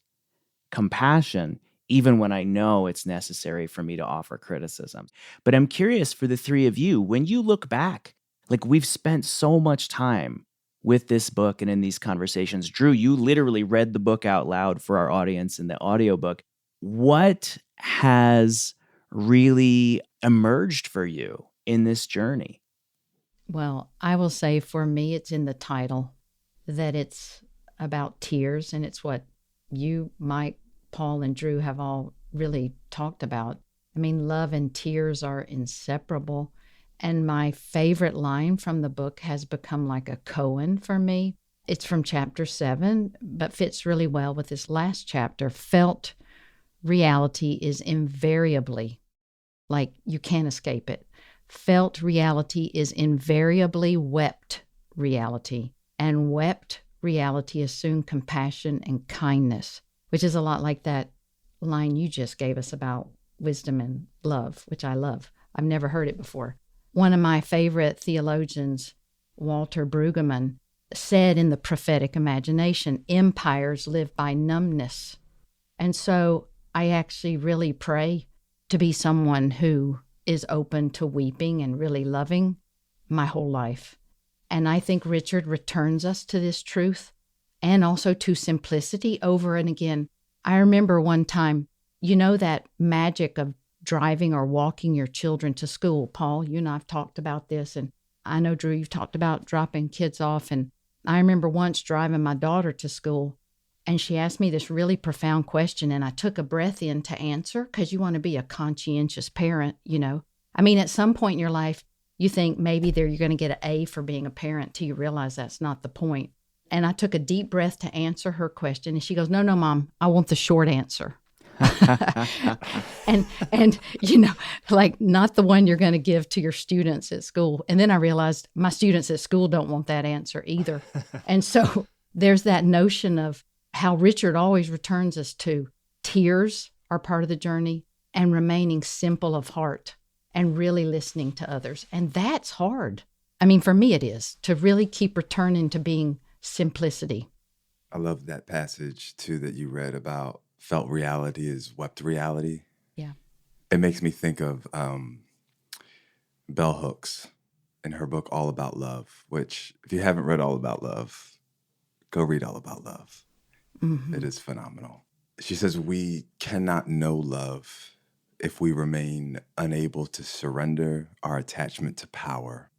compassion, even when I know it's necessary for me to offer criticism? But I'm curious for the three of you, when you look back, like we've spent so much time with this book and in these conversations. Drew, you literally read the book out loud for our audience in the audiobook. What has really emerged for you in this journey? Well, I will say for me, it's in the title that it's about tears, and it's what you, Mike, Paul, and Drew have all really talked about. I mean, love and tears are inseparable. And my favorite line from the book has become like a koan for me. It's from chapter 7, but fits really well with this last chapter. Felt reality is invariably, like you can't escape it. Felt reality is invariably wept reality. And wept reality assumed compassion and kindness, which is a lot like that line you just gave us about wisdom and love, which I love. I've never heard it before. One of my favorite theologians, Walter Brueggemann, said in the prophetic imagination, empires live by numbness. And so I actually really pray to be someone who is open to weeping and really loving my whole life. And I think Richard returns us to this truth and also to simplicity over and again. I remember one time, that magic of driving or walking your children to school. Paul, you and I have talked about this, and I know, Drew, you've talked about dropping kids off. And I remember once driving my daughter to school, And she asked me this really profound question, and I took a breath in to answer, because you want to be a conscientious parent, I mean, at some point in your life, you think maybe you're going to get an A for being a parent till you realize that's not the point. And I took a deep breath to answer her question. And she goes, no, Mom, I want the short answer. and like not the one you're going to give to your students at school. And then I realized my students at school don't want that answer either. And so there's that notion of how Richard always returns us to tears are part of the journey, and remaining simple of heart and really listening to others. And that's hard. I mean, for me, it is to really keep returning to being simplicity. I love that passage too that you read about felt reality is wept reality. Yeah. It makes me think of Bell Hooks in her book, All About Love, which if you haven't read All About Love, go read All About Love. Mm-hmm. It is phenomenal. She says, we cannot know love if we remain unable to surrender our attachment to power,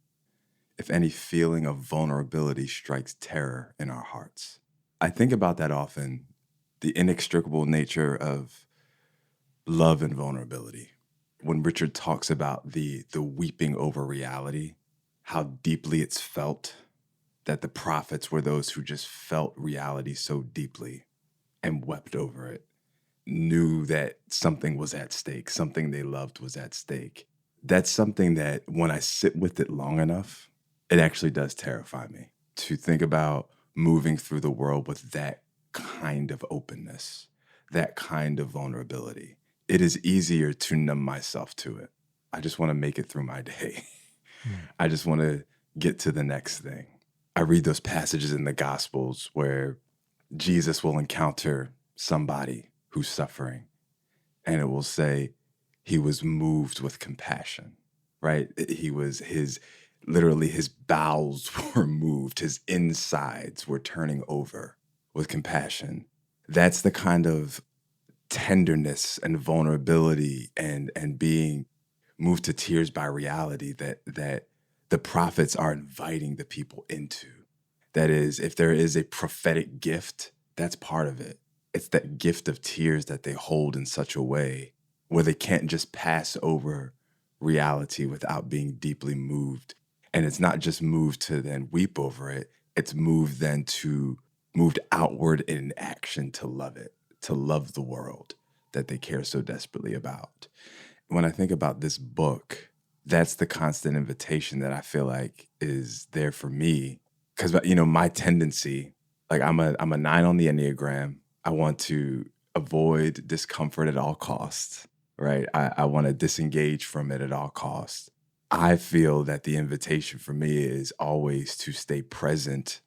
if any feeling of vulnerability strikes terror in our hearts. I think about that often, the inextricable nature of love and vulnerability. When Richard talks about the weeping over reality, how deeply it's felt, that the prophets were those who just felt reality so deeply and wept over it, knew that something was at stake, something they loved was at stake. That's something that when I sit with it long enough, it actually does terrify me to think about moving through the world with that kind of openness, that kind of vulnerability. It is easier to numb myself to it. I just want to make it through my day. I just want to get to the next thing. I read those passages in the Gospels where Jesus will encounter somebody who's suffering, and it will say he was moved with compassion, right? Literally his bowels were moved, his insides were turning over with compassion. That's the kind of tenderness and vulnerability and being moved to tears by reality that the prophets are inviting the people into. That is, if there is a prophetic gift, that's part of it. It's that gift of tears that they hold in such a way where they can't just pass over reality without being deeply moved. And it's not just moved to then weep over it. It's moved outward in action to love it, to love the world that they care so desperately about. When I think about this book, that's the constant invitation that I feel like is there for me. Because, my tendency, like I'm a 9 on the Enneagram. I want to avoid discomfort at all costs, right? I want to disengage from it at all costs. I feel that the invitation for me is always to stay present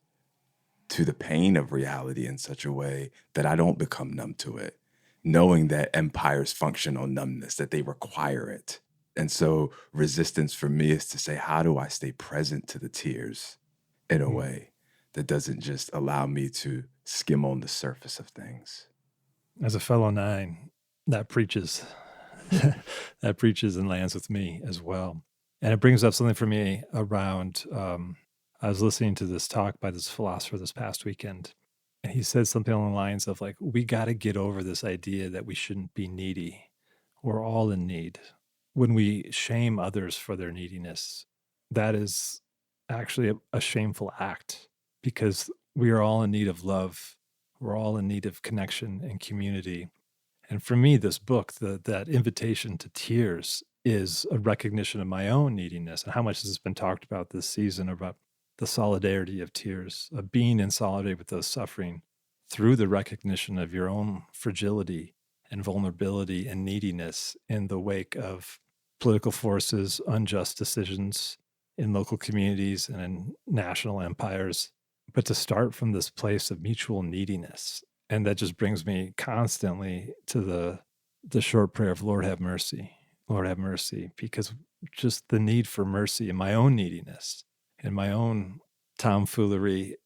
to the pain of reality in such a way that I don't become numb to it, knowing that empires function on numbness, that they require it. And so resistance for me is to say, how do I stay present to the tears in a way that doesn't just allow me to skim on the surface of things? As a fellow 9, that preaches and lands with me as well. And it brings up something for me around, I was listening to this talk by this philosopher this past weekend, and he said something along the lines of like, we got to get over this idea that we shouldn't be needy. We're all in need. When we shame others for their neediness, that is actually a shameful act, because we are all in need of love. We're all in need of connection and community. And for me, this book, that invitation to tears, is a recognition of my own neediness and how much this has been talked about this season, about the solidarity of tears, of being in solidarity with those suffering through the recognition of your own fragility and vulnerability and neediness in the wake of political forces, unjust decisions in local communities and in national empires. But to start from this place of mutual neediness. And that just brings me constantly to the short prayer of Lord have mercy, Lord have mercy, because just the need for mercy in my own neediness and my own tomfoolery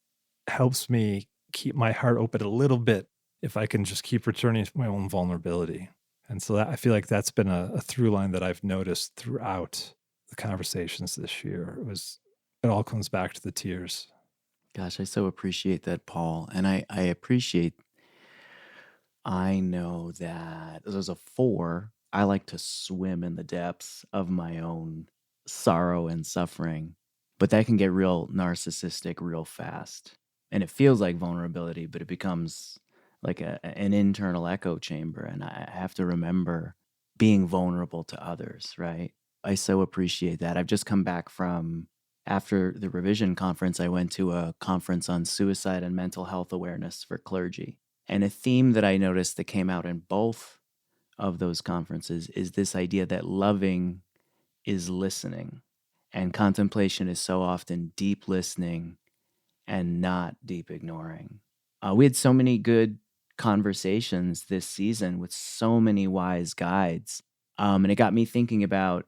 helps me keep my heart open a little bit if I can just keep returning to my own vulnerability. And so I feel like that's been a through line that I've noticed throughout the conversations this year. It all comes back to the tears. Gosh, I so appreciate that, Paul. And I appreciate I know that as a 4, I like to swim in the depths of my own sorrow and suffering, but that can get real narcissistic real fast. And it feels like vulnerability, but it becomes like an internal echo chamber. And I have to remember being vulnerable to others, right? I so appreciate that. I've just come back from, after the revision conference, I went to a conference on suicide and mental health awareness for clergy. And a theme that I noticed that came out in both of those conferences is this idea that loving is listening, and contemplation is so often deep listening and not deep ignoring. We had so many good conversations this season with so many wise guides. And it got me thinking about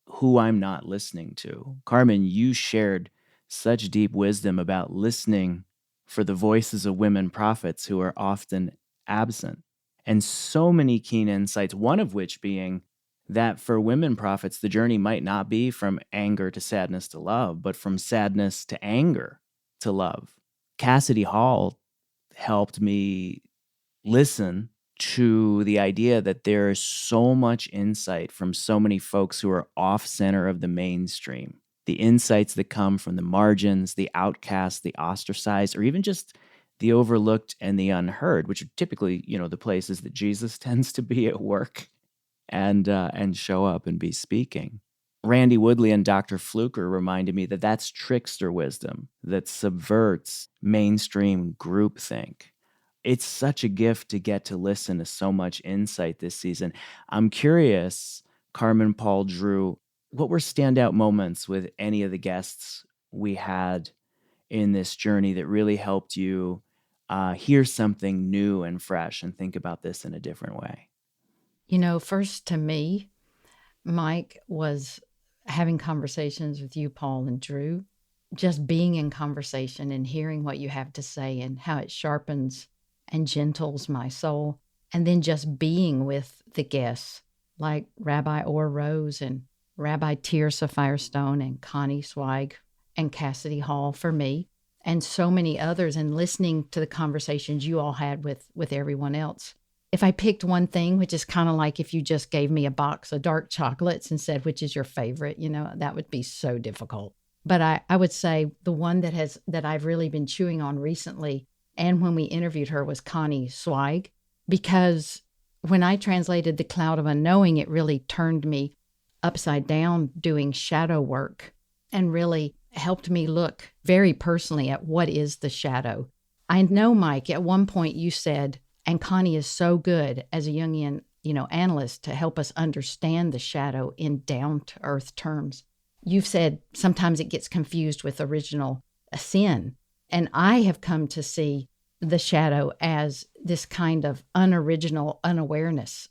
who I'm not listening to. Carmen, you shared such deep wisdom about listening for the voices of women prophets who are often absent, and so many keen insights, one of which being that for women prophets, the journey might not be from anger to sadness to love, but from sadness to anger to love. Cassidy Hall helped me listen to the idea that there is so much insight from so many folks who are off center of the mainstream. The insights that come from the margins, the outcast, the ostracized, or even just the overlooked and the unheard, which are typically, the places that Jesus tends to be at work and show up and be speaking. Randy Woodley and Dr. Fluker reminded me that that's trickster wisdom that subverts mainstream groupthink. It's such a gift to get to listen to so much insight this season. I'm curious, Carmen, Paul, Drew, what were standout moments with any of the guests we had in this journey that really helped you hear something new and fresh and think about this in a different way? First to me, Mike, was having conversations with you, Paul and Drew, just being in conversation and hearing what you have to say and how it sharpens and gentles my soul. And then just being with the guests like Rabbi Orr Rose and Rabbi Tirsa Firestone and Connie Zweig and Cassidy Hall for me, and so many others, and listening to the conversations you all had with everyone else. If I picked one thing, which is kind of like if you just gave me a box of dark chocolates and said, which is your favorite, that would be so difficult. But I would say the one that I've really been chewing on recently, and when we interviewed her, was Connie Zweig, because when I translated The Cloud of Unknowing, it really turned me upside down doing shadow work and really helped me look very personally at what is the shadow. I know, Mike, at one point you said, and Connie is so good as a Jungian, analyst to help us understand the shadow in down-to-earth terms. You've said sometimes it gets confused with original sin. And I have come to see the shadow as this kind of unoriginal unawareness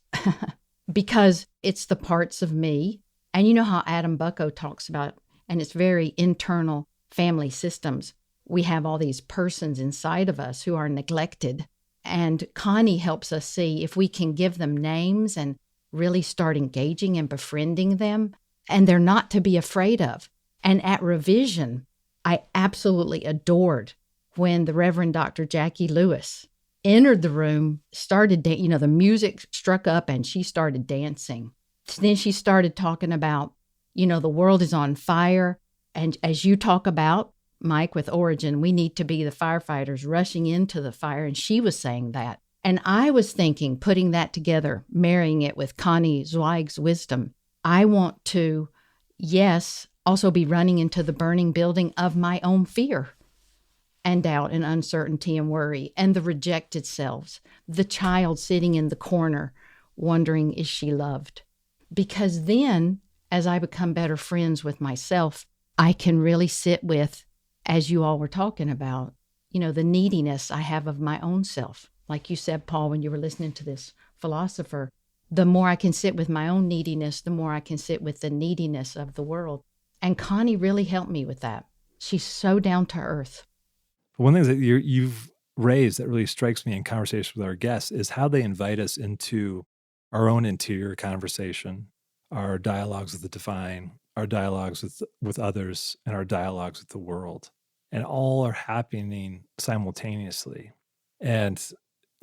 because it's the parts of me. And you know how Adam Bucko talks about, and it's very internal family systems. We have all these persons inside of us who are neglected. And Connie helps us see if we can give them names and really start engaging and befriending them, and they're not to be afraid of. And at revision, I absolutely adored when the Reverend Dr. Jackie Lewis entered the room, started, the music struck up and she started dancing. Then she started talking about, the world is on fire. And as you talk about, Mike, with Origin, we need to be the firefighters rushing into the fire. And she was saying that. And I was thinking, putting that together, marrying it with Connie Zweig's wisdom, I want to, yes, also be running into the burning building of my own fear and doubt and uncertainty and worry and the rejected selves, the child sitting in the corner wondering, is she loved? Because then, as I become better friends with myself, I can really sit with, as you all were talking about, the neediness I have of my own self. Like you said, Paul, when you were listening to this philosopher, the more I can sit with my own neediness, the more I can sit with the neediness of the world. And Connie really helped me with that. She's so down to earth. But one thing that you've raised that really strikes me in conversation with our guests is how they invite us into our own interior conversation, our dialogues with the divine, our dialogues with others, and our dialogues with the world. And all are happening simultaneously. And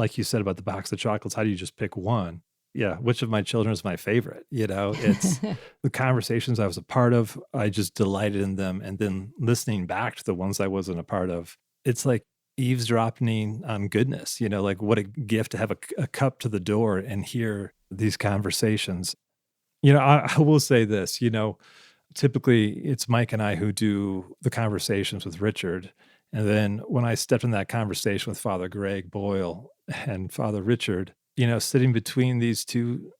like you said about the box of chocolates, how do you just pick one? Yeah, which of my children is my favorite? It's the conversations I was a part of, I just delighted in them. And then listening back to the ones I wasn't a part of, it's like eavesdropping on goodness, like what a gift to have a cup to the door and hear these conversations. I will say this, typically it's Mike and I who do the conversations with Richard. And then when I stepped in that conversation with Father Greg Boyle and Father Richard, sitting between these two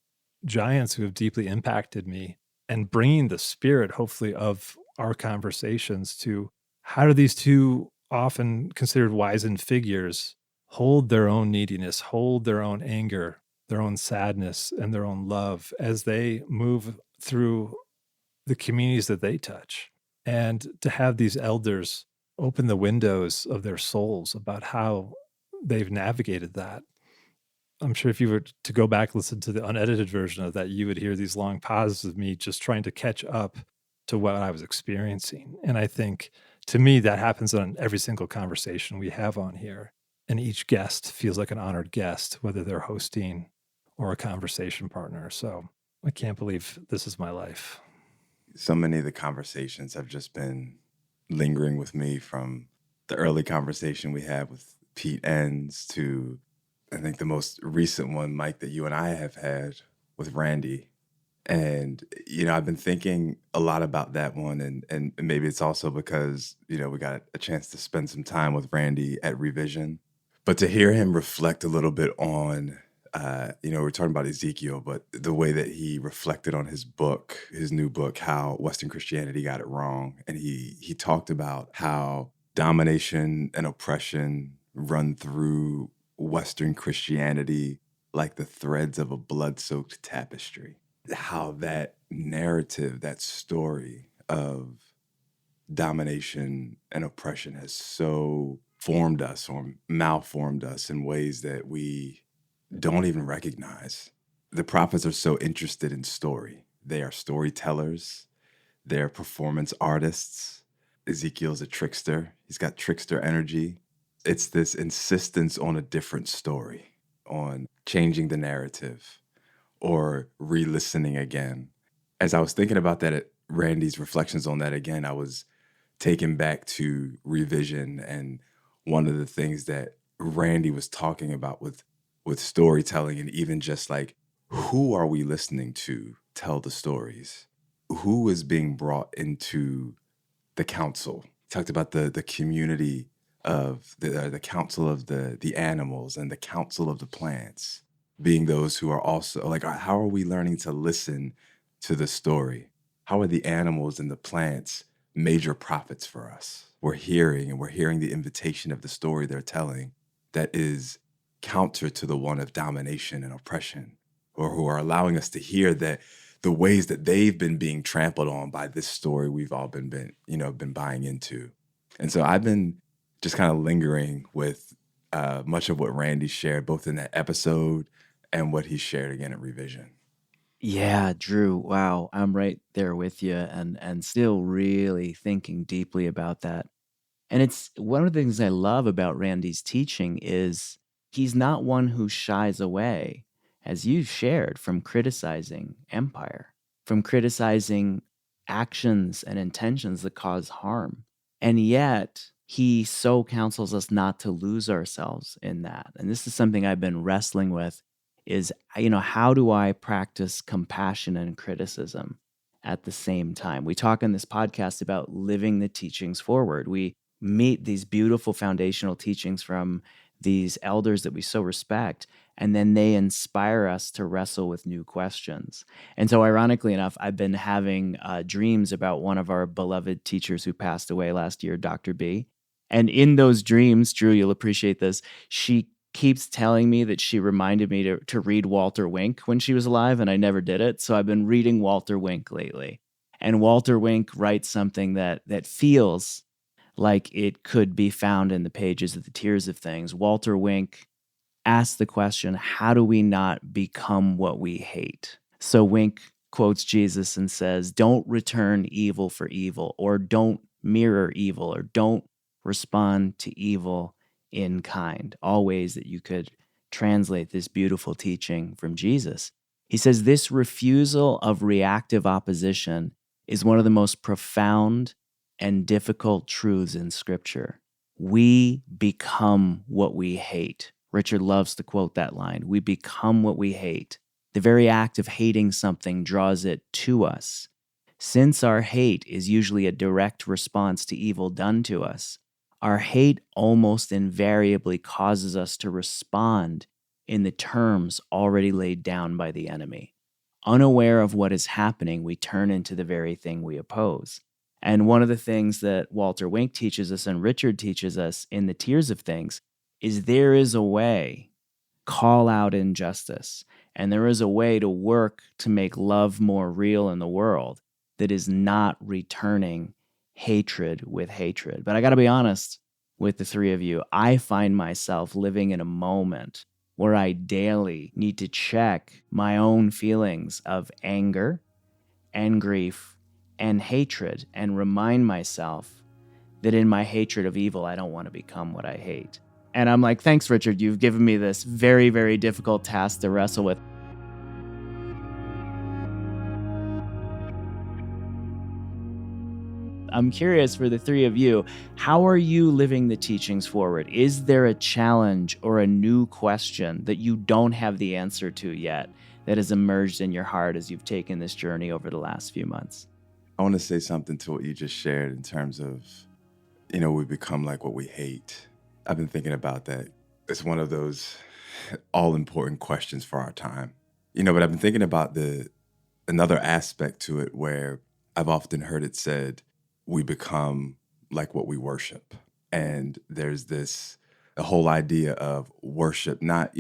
giants who have deeply impacted me and bringing the spirit, hopefully, of our conversations to how do these two often considered wizened figures hold their own neediness, hold their own anger, their own sadness, and their own love as they move through the communities that they touch. And to have these elders open the windows of their souls about how they've navigated that. I'm sure if you were to go back, listen to the unedited version of that, you would hear these long pauses of me just trying to catch up to what I was experiencing. And I think, to me, that happens on every single conversation we have on here. And each guest feels like an honored guest, whether they're hosting or a conversation partner. So I can't believe this is my life. So many of the conversations have just been lingering with me, from the early conversation we had with Pete Enns to, I think, the most recent one, Mike, that you and I have had with Randy. And, I've been thinking a lot about that one. And maybe it's also because, we got a chance to spend some time with Randy at Revision. But to hear him reflect a little bit on, we're talking about Ezekiel, but the way that he reflected on his book, his new book, how Western Christianity got it wrong. And he talked about how domination and oppression run through Western Christianity like the threads of a blood-soaked tapestry. How that narrative, that story of domination and oppression has so formed us or malformed us in ways that we don't even recognize. The prophets are so interested in story. They are storytellers. They're performance artists. Ezekiel's a trickster. He's got trickster energy. It's this insistence on a different story, on changing the narrative or re-listening again. As I was thinking about that, Randy's reflections on that again, I was taken back to Revision, and one of the things that Randy was talking about with storytelling, and even just like, who are we listening to tell the stories? Who is being brought into the council? He talked about the community of the council of the animals and the council of the plants, being those who are also like, how are we learning to listen to the story? How are the animals and the plants major prophets for us? We're hearing the invitation of the story they're telling that is counter to the one of domination and oppression, or who are allowing us to hear that the ways that they've been being trampled on by this story we've all been buying into. And so I've been just kind of lingering with much of what Randy shared, both in that episode and what he shared again at Revision. Yeah, Drew. Wow, I'm right there with you, and still really thinking deeply about that. And it's one of the things I love about Randy's teaching is he's not one who shies away, as you've shared, from criticizing empire, from criticizing actions and intentions that cause harm. And yet he so counsels us not to lose ourselves in that. And this is something I've been wrestling with is, how do I practice compassion and criticism at the same time? We talk on this podcast about living the teachings forward. We meet these beautiful foundational teachings from these elders that we so respect, and then they inspire us to wrestle with new questions. And so ironically enough, I've been having dreams about one of our beloved teachers who passed away last year, Dr. B. And in those dreams, Drew, you'll appreciate this, she keeps telling me that she reminded me to read Walter Wink when she was alive, and I never did it. So I've been reading Walter Wink lately. And Walter Wink writes something that feels like it could be found in the pages of the Tears of Things. Walter Wink asks the question, how do we not become what we hate? So Wink quotes Jesus and says, don't return evil for evil, or don't mirror evil, or don't respond to evil in kind. All ways that you could translate this beautiful teaching from Jesus. He says this refusal of reactive opposition is one of the most profound and difficult truths in Scripture. We become what we hate. Richard loves to quote that line. We become what we hate. The very act of hating something draws it to us. Since our hate is usually a direct response to evil done to us, our hate almost invariably causes us to respond in the terms already laid down by the enemy. Unaware of what is happening, we turn into the very thing we oppose. And one of the things that Walter Wink teaches us and Richard teaches us in the Tears of Things is there is a way, call out injustice, and there is a way to work to make love more real in the world that is not returning hatred with hatred. But I got to be honest with the three of you. I find myself living in a moment where I daily need to check my own feelings of anger and grief and hatred and remind myself that in my hatred of evil, I don't want to become what I hate. And I'm like, thanks, Richard. You've given me this very, very difficult task to wrestle with. I'm curious for the three of you, how are you living the teachings forward? Is there a challenge or a new question that you don't have the answer to yet that has emerged in your heart as you've taken this journey over the last few months? I want to say something to what you just shared in terms of, we become like what we hate. I've been thinking about that. It's one of those all-important questions for our time. But I've been thinking about another aspect to it where I've often heard it said, we become like what we worship. And there's a whole idea of worship, not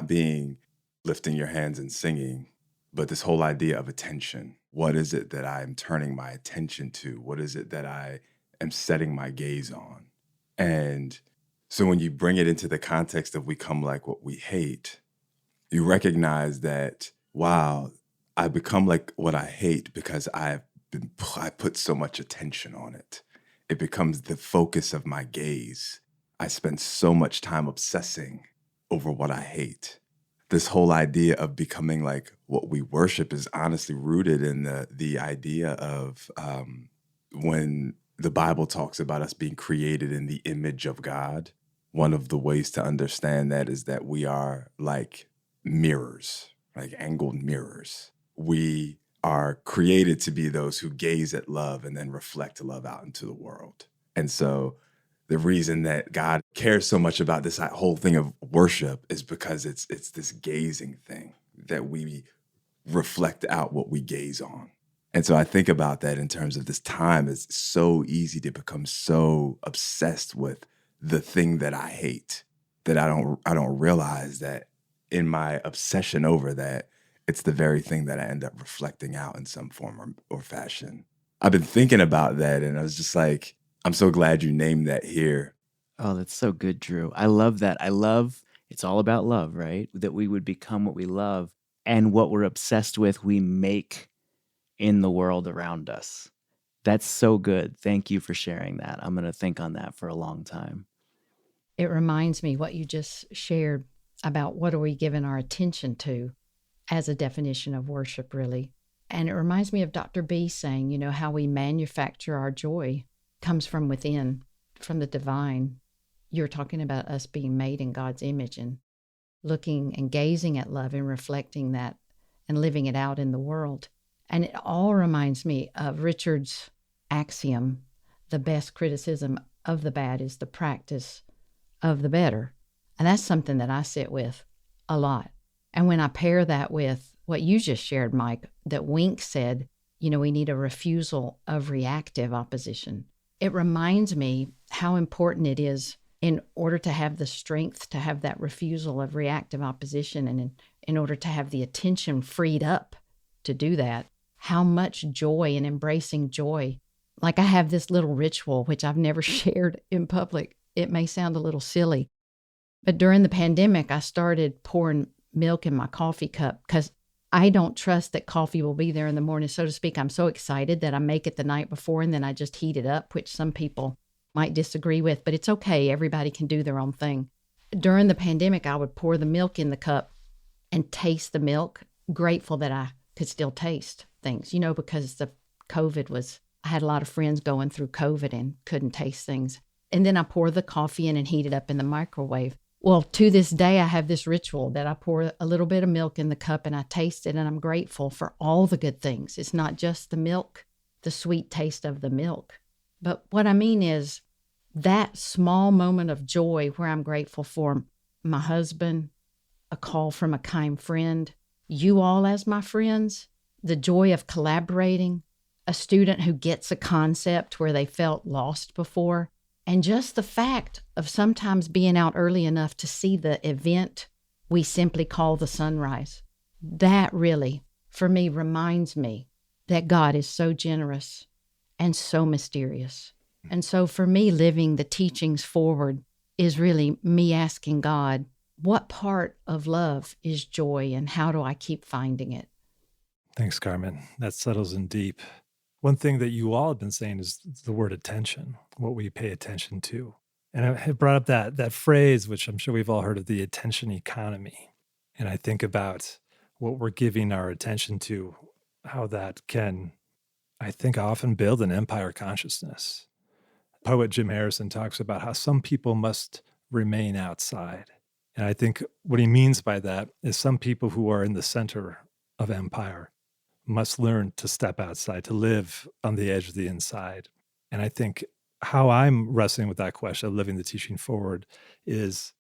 being lifting your hands and singing, but this whole idea of attention. What is it that I'm turning my attention to? What is it that I am setting my gaze on? And so when you bring it into the context of we come like what we hate, you recognize that, wow, I become like what I hate because I put so much attention on it. It becomes the focus of my gaze. I spend so much time obsessing over what I hate. This whole idea of becoming like what we worship is honestly rooted in the idea of when the Bible talks about us being created in the image of God. One of the ways to understand that is that we are like mirrors, like angled mirrors. We are created to be those who gaze at love and then reflect love out into the world. And so the reason that God cares so much about this whole thing of worship is because it's this gazing thing that we reflect out what we gaze on. And so I think about that in terms of this time. It's so easy to become so obsessed with the thing that I hate that I don't realize that in my obsession over that, it's the very thing that I end up reflecting out in some form or fashion. I've been thinking about that, and I was just like, I'm so glad you named that here. Oh, that's so good, Drew. I love that. It's all about love, right? That we would become what we love, and what we're obsessed with, we make in the world around us. That's so good. Thank you for sharing that. I'm going to think on that for a long time. It reminds me what you just shared about what are we giving our attention to as a definition of worship, really. And it reminds me of Dr. B saying, how we manufacture our joy comes from within, from the divine. You're talking about us being made in God's image and looking and gazing at love and reflecting that and living it out in the world. And it all reminds me of Richard's axiom, the best criticism of the bad is the practice of the better. And that's something that I sit with a lot. And when I pair that with what you just shared, Mike, that Wink said, we need a refusal of reactive opposition. It reminds me how important it is in order to have the strength to have that refusal of reactive opposition and in order to have the attention freed up to do that, how much joy and embracing joy. Like I have this little ritual, which I've never shared in public. It may sound a little silly, but during the pandemic, I started pouring milk in my coffee cup because I don't trust that coffee will be there in the morning, so to speak. I'm so excited that I make it the night before and then I just heat it up, which some people might disagree with, but it's okay. Everybody can do their own thing. during the pandemic, I would pour the milk in the cup and taste the milk, grateful that I could still taste things, because the I had a lot of friends going through COVID and couldn't taste things. And then I pour the coffee in and heat it up in the microwave. Well, to this day, I have this ritual that I pour a little bit of milk in the cup and I taste it, and I'm grateful for all the good things. It's not just the milk, the sweet taste of the milk. But what I mean is that small moment of joy where I'm grateful for my husband, a call from a kind friend, you all as my friends, the joy of collaborating, a student who gets a concept where they felt lost before, and just the fact of sometimes being out early enough to see the event we simply call the sunrise. That really, for me, reminds me that God is so generous and so mysterious. And so for me, living the teachings forward is really me asking God, what part of love is joy and how do I keep finding it? Thanks, Carmen. That settles in deep. One thing that you all have been saying is the word attention, what we pay attention to. And I have brought up that phrase, which I'm sure we've all heard of, the attention economy. And I think about what we're giving our attention to, how that can, I think, often build an empire consciousness. Poet Jim Harrison talks about how some people must remain outside. And I think what he means by that is some people who are in the center of empire must learn to step outside, to live on the edge of the inside. And I think how I'm wrestling with that question of living the teaching forward is,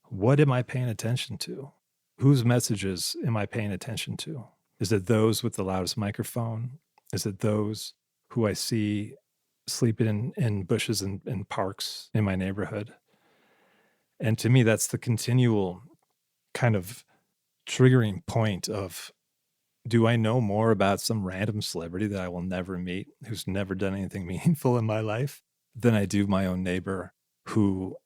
what am I paying attention to? Whose messages am I paying attention to? Is it those with the loudest microphone? Is it those who I see sleeping in bushes and parks in my neighborhood? And to me, that's the continual kind of triggering point of, do I know more about some random celebrity that I will never meet, who's never done anything meaningful in my life, than I do my own neighbor who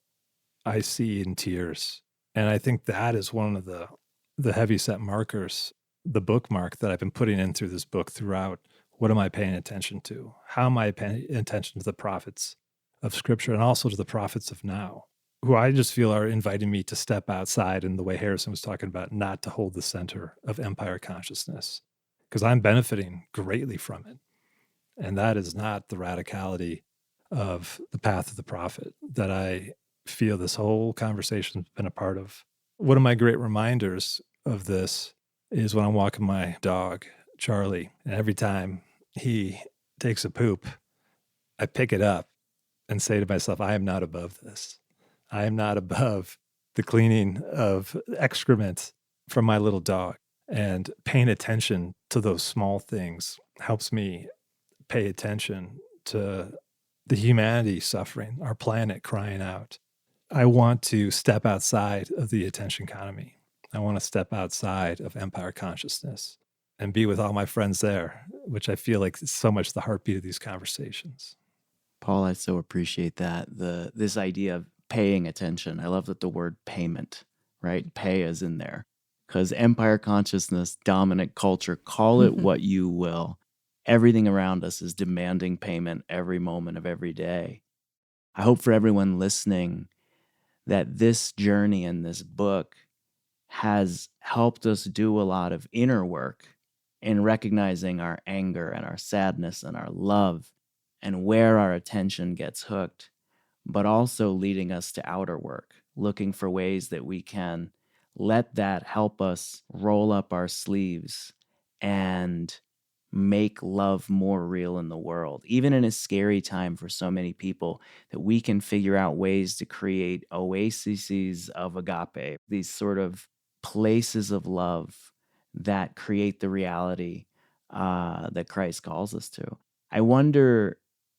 I see in tears? And I think that is one of the heavy-set markers, the bookmark that I've been putting in through this book throughout. What am I paying attention to? How am I paying attention to the prophets of Scripture and also to the prophets of now, who I just feel are inviting me to step outside in the way Harrison was talking about, not to hold the center of empire consciousness, because I'm benefiting greatly from it. And that is not the radicality of the path of the prophet that I feel this whole conversation has been a part of. One of my great reminders of this is when I'm walking my dog, Charlie, and every time he takes a poop, I pick it up and say to myself, I am not above this. I am not above the cleaning of excrement from my little dog. And paying attention to those small things helps me pay attention to the humanity suffering, our planet crying out. I want to step outside of the attention economy. I want to step outside of empire consciousness and be with all my friends there, which I feel like is so much the heartbeat of these conversations. Paul, I so appreciate that. This idea of paying attention. I love that the word payment, right? Pay is in there. Because empire consciousness, dominant culture, call it what you will. Everything around us is demanding payment every moment of every day. I hope for everyone listening that this journey in this book has helped us do a lot of inner work in recognizing our anger and our sadness and our love and where our attention gets hooked, but also leading us to outer work, looking for ways that we can let that help us roll up our sleeves and make love more real in the world, even in a scary time for so many people, that we can figure out ways to create oases of agape, these sort of places of love that create the reality that Christ calls us to. I wonder,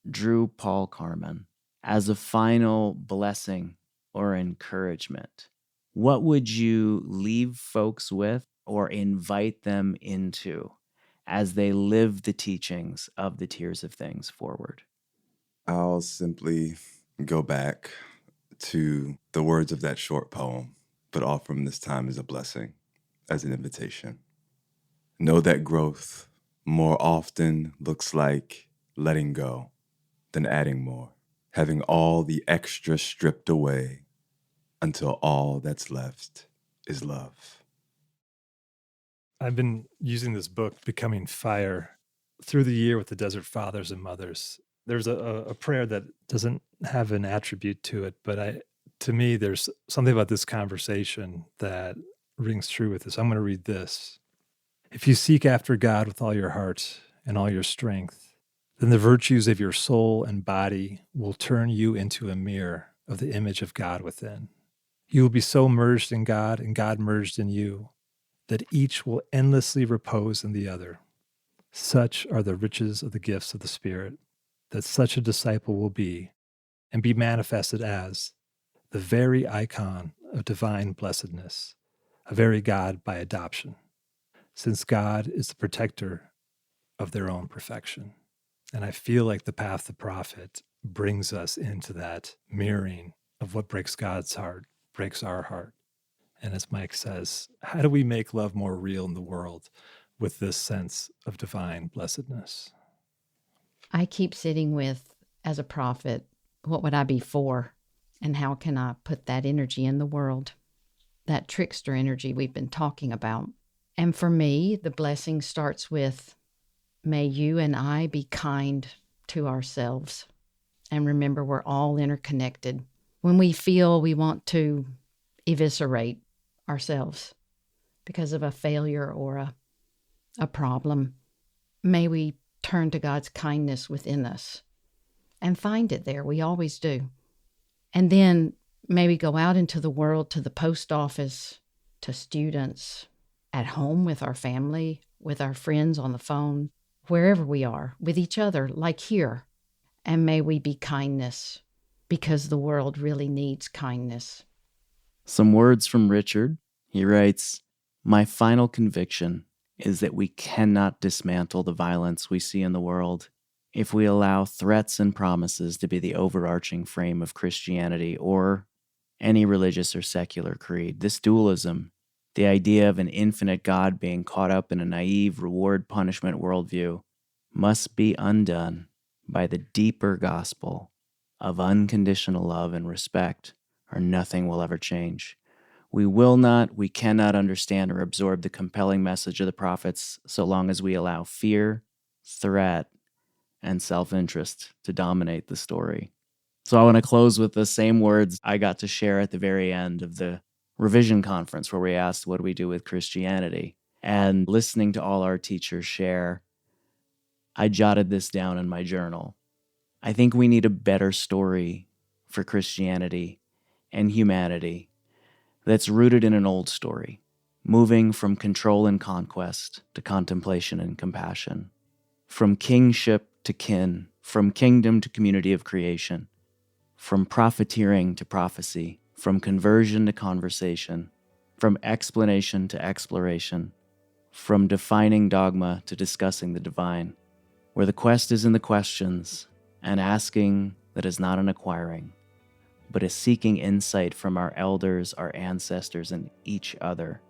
Drew, Paul, Carmen, as a final blessing or encouragement, what would you leave folks with or invite them into as they live the teachings of the tiers of things forward? I'll simply go back to the words of that short poem, but offer them this time as a blessing, as an invitation. Know that growth more often looks like letting go than adding more, having all the extra stripped away until all that's left is love. I've been using this book, Becoming Fire, through the year with the Desert Fathers and Mothers. There's a prayer that doesn't have an attribute to it, but to me, there's something about this conversation that rings true with this. I'm going to read this. If you seek after God with all your heart and all your strength, then the virtues of your soul and body will turn you into a mirror of the image of God within. You will be so merged in God and God merged in you that each will endlessly repose in the other. Such are the riches of the gifts of the Spirit, that such a disciple will be and be manifested as the very icon of divine blessedness, a very God by adoption, since God is the protector of their own perfection. And I feel like the path to prophet brings us into that mirroring of what breaks God's heart, breaks our heart. And as Mike says, how do we make love more real in the world with this sense of divine blessedness? I keep sitting with, as a prophet, what would I be for? And how can I put that energy in the world? That trickster energy we've been talking about. And for me, the blessing starts with, may you and I be kind to ourselves. And remember, we're all interconnected. When we feel we want to eviscerate ourselves because of a failure or a problem, may we turn to God's kindness within us and find it there. We always do. And then maybe go out into the world, to the post office, to students, at home with our family, with our friends on the phone, wherever we are, with each other, like here. And may we be kindness, because the world really needs kindness. Some words from Richard. He writes, "My final conviction is that we cannot dismantle the violence we see in the world if we allow threats and promises to be the overarching frame of Christianity or any religious or secular creed. This dualism, the idea of an infinite God being caught up in a naive reward-punishment worldview, must be undone by the deeper gospel of unconditional love and respect, or nothing will ever change. We cannot understand or absorb the compelling message of the prophets so long as we allow fear, threat, and self-interest to dominate the story." So I want to close with the same words I got to share at the very end of the revision conference, where we asked, what do we do with Christianity? And listening to all our teachers share, I jotted this down in my journal. I think we need a better story for Christianity and humanity that's rooted in an old story, moving from control and conquest to contemplation and compassion, from kingship to kin, from kingdom to community of creation, from profiteering to prophecy, from conversion to conversation, from explanation to exploration, from defining dogma to discussing the divine, where the quest is in the questions, and asking that is not an acquiring, but a seeking insight from our elders, our ancestors, and each other,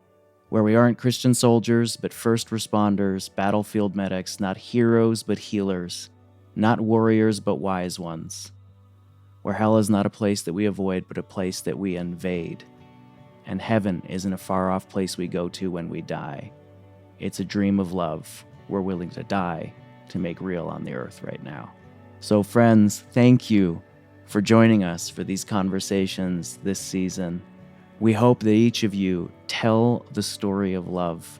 where we aren't Christian soldiers, but first responders, battlefield medics, not heroes, but healers, not warriors, but wise ones, where hell is not a place that we avoid, but a place that we invade, and heaven isn't a far-off place we go to when we die. It's a dream of love we're willing to die to make real on the earth right now. So friends, thank you for joining us for these conversations this season. We hope that each of you tell the story of love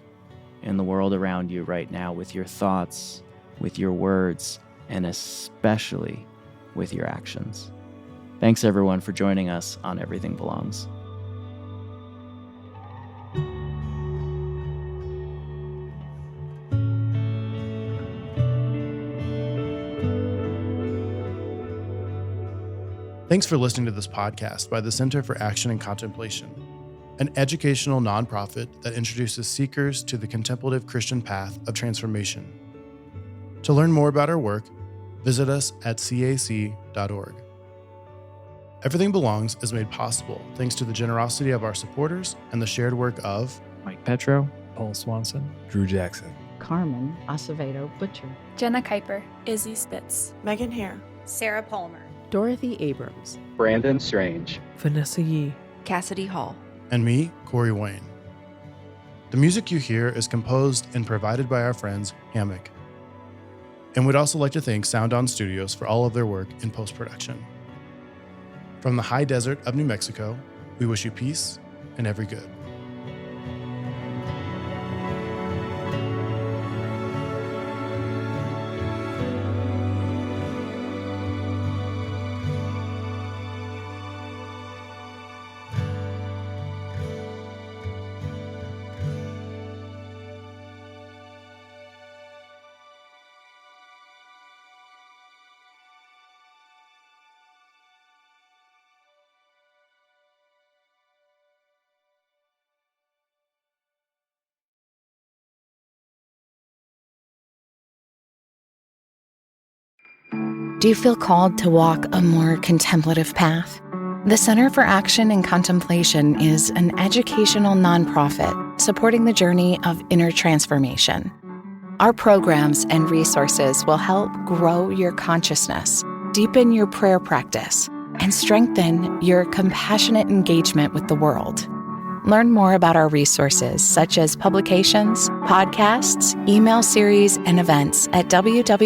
in the world around you right now with your thoughts, with your words, and especially with your actions. Thanks everyone for joining us on Everything Belongs. Thanks for listening to this podcast by the Center for Action and Contemplation, an educational nonprofit that introduces seekers to the contemplative Christian path of transformation. To learn more about our work, visit us at cac.org. Everything Belongs is made possible thanks to the generosity of our supporters and the shared work of Mike Petro, Paul Swanson, Drew Jackson, Carmen Acevedo Butcher, Jenna Kuiper, Izzy Spitz, Megan Hare, Sarah Palmer, Dorothy Abrams, Brandon Strange, Vanessa Yee, Cassidy Hall. And me, Corey Wayne. The music you hear is composed and provided by our friends Hammock. And we'd also like to thank Sound On Studios for all of their work in post-production. From the high desert of New Mexico, we wish you peace and every good. Do you feel called to walk a more contemplative path? The Center for Action and Contemplation is an educational nonprofit supporting the journey of inner transformation. Our programs and resources will help grow your consciousness, deepen your prayer practice, and strengthen your compassionate engagement with the world. Learn more about our resources, such as publications, podcasts, email series, and events at www.cac.org.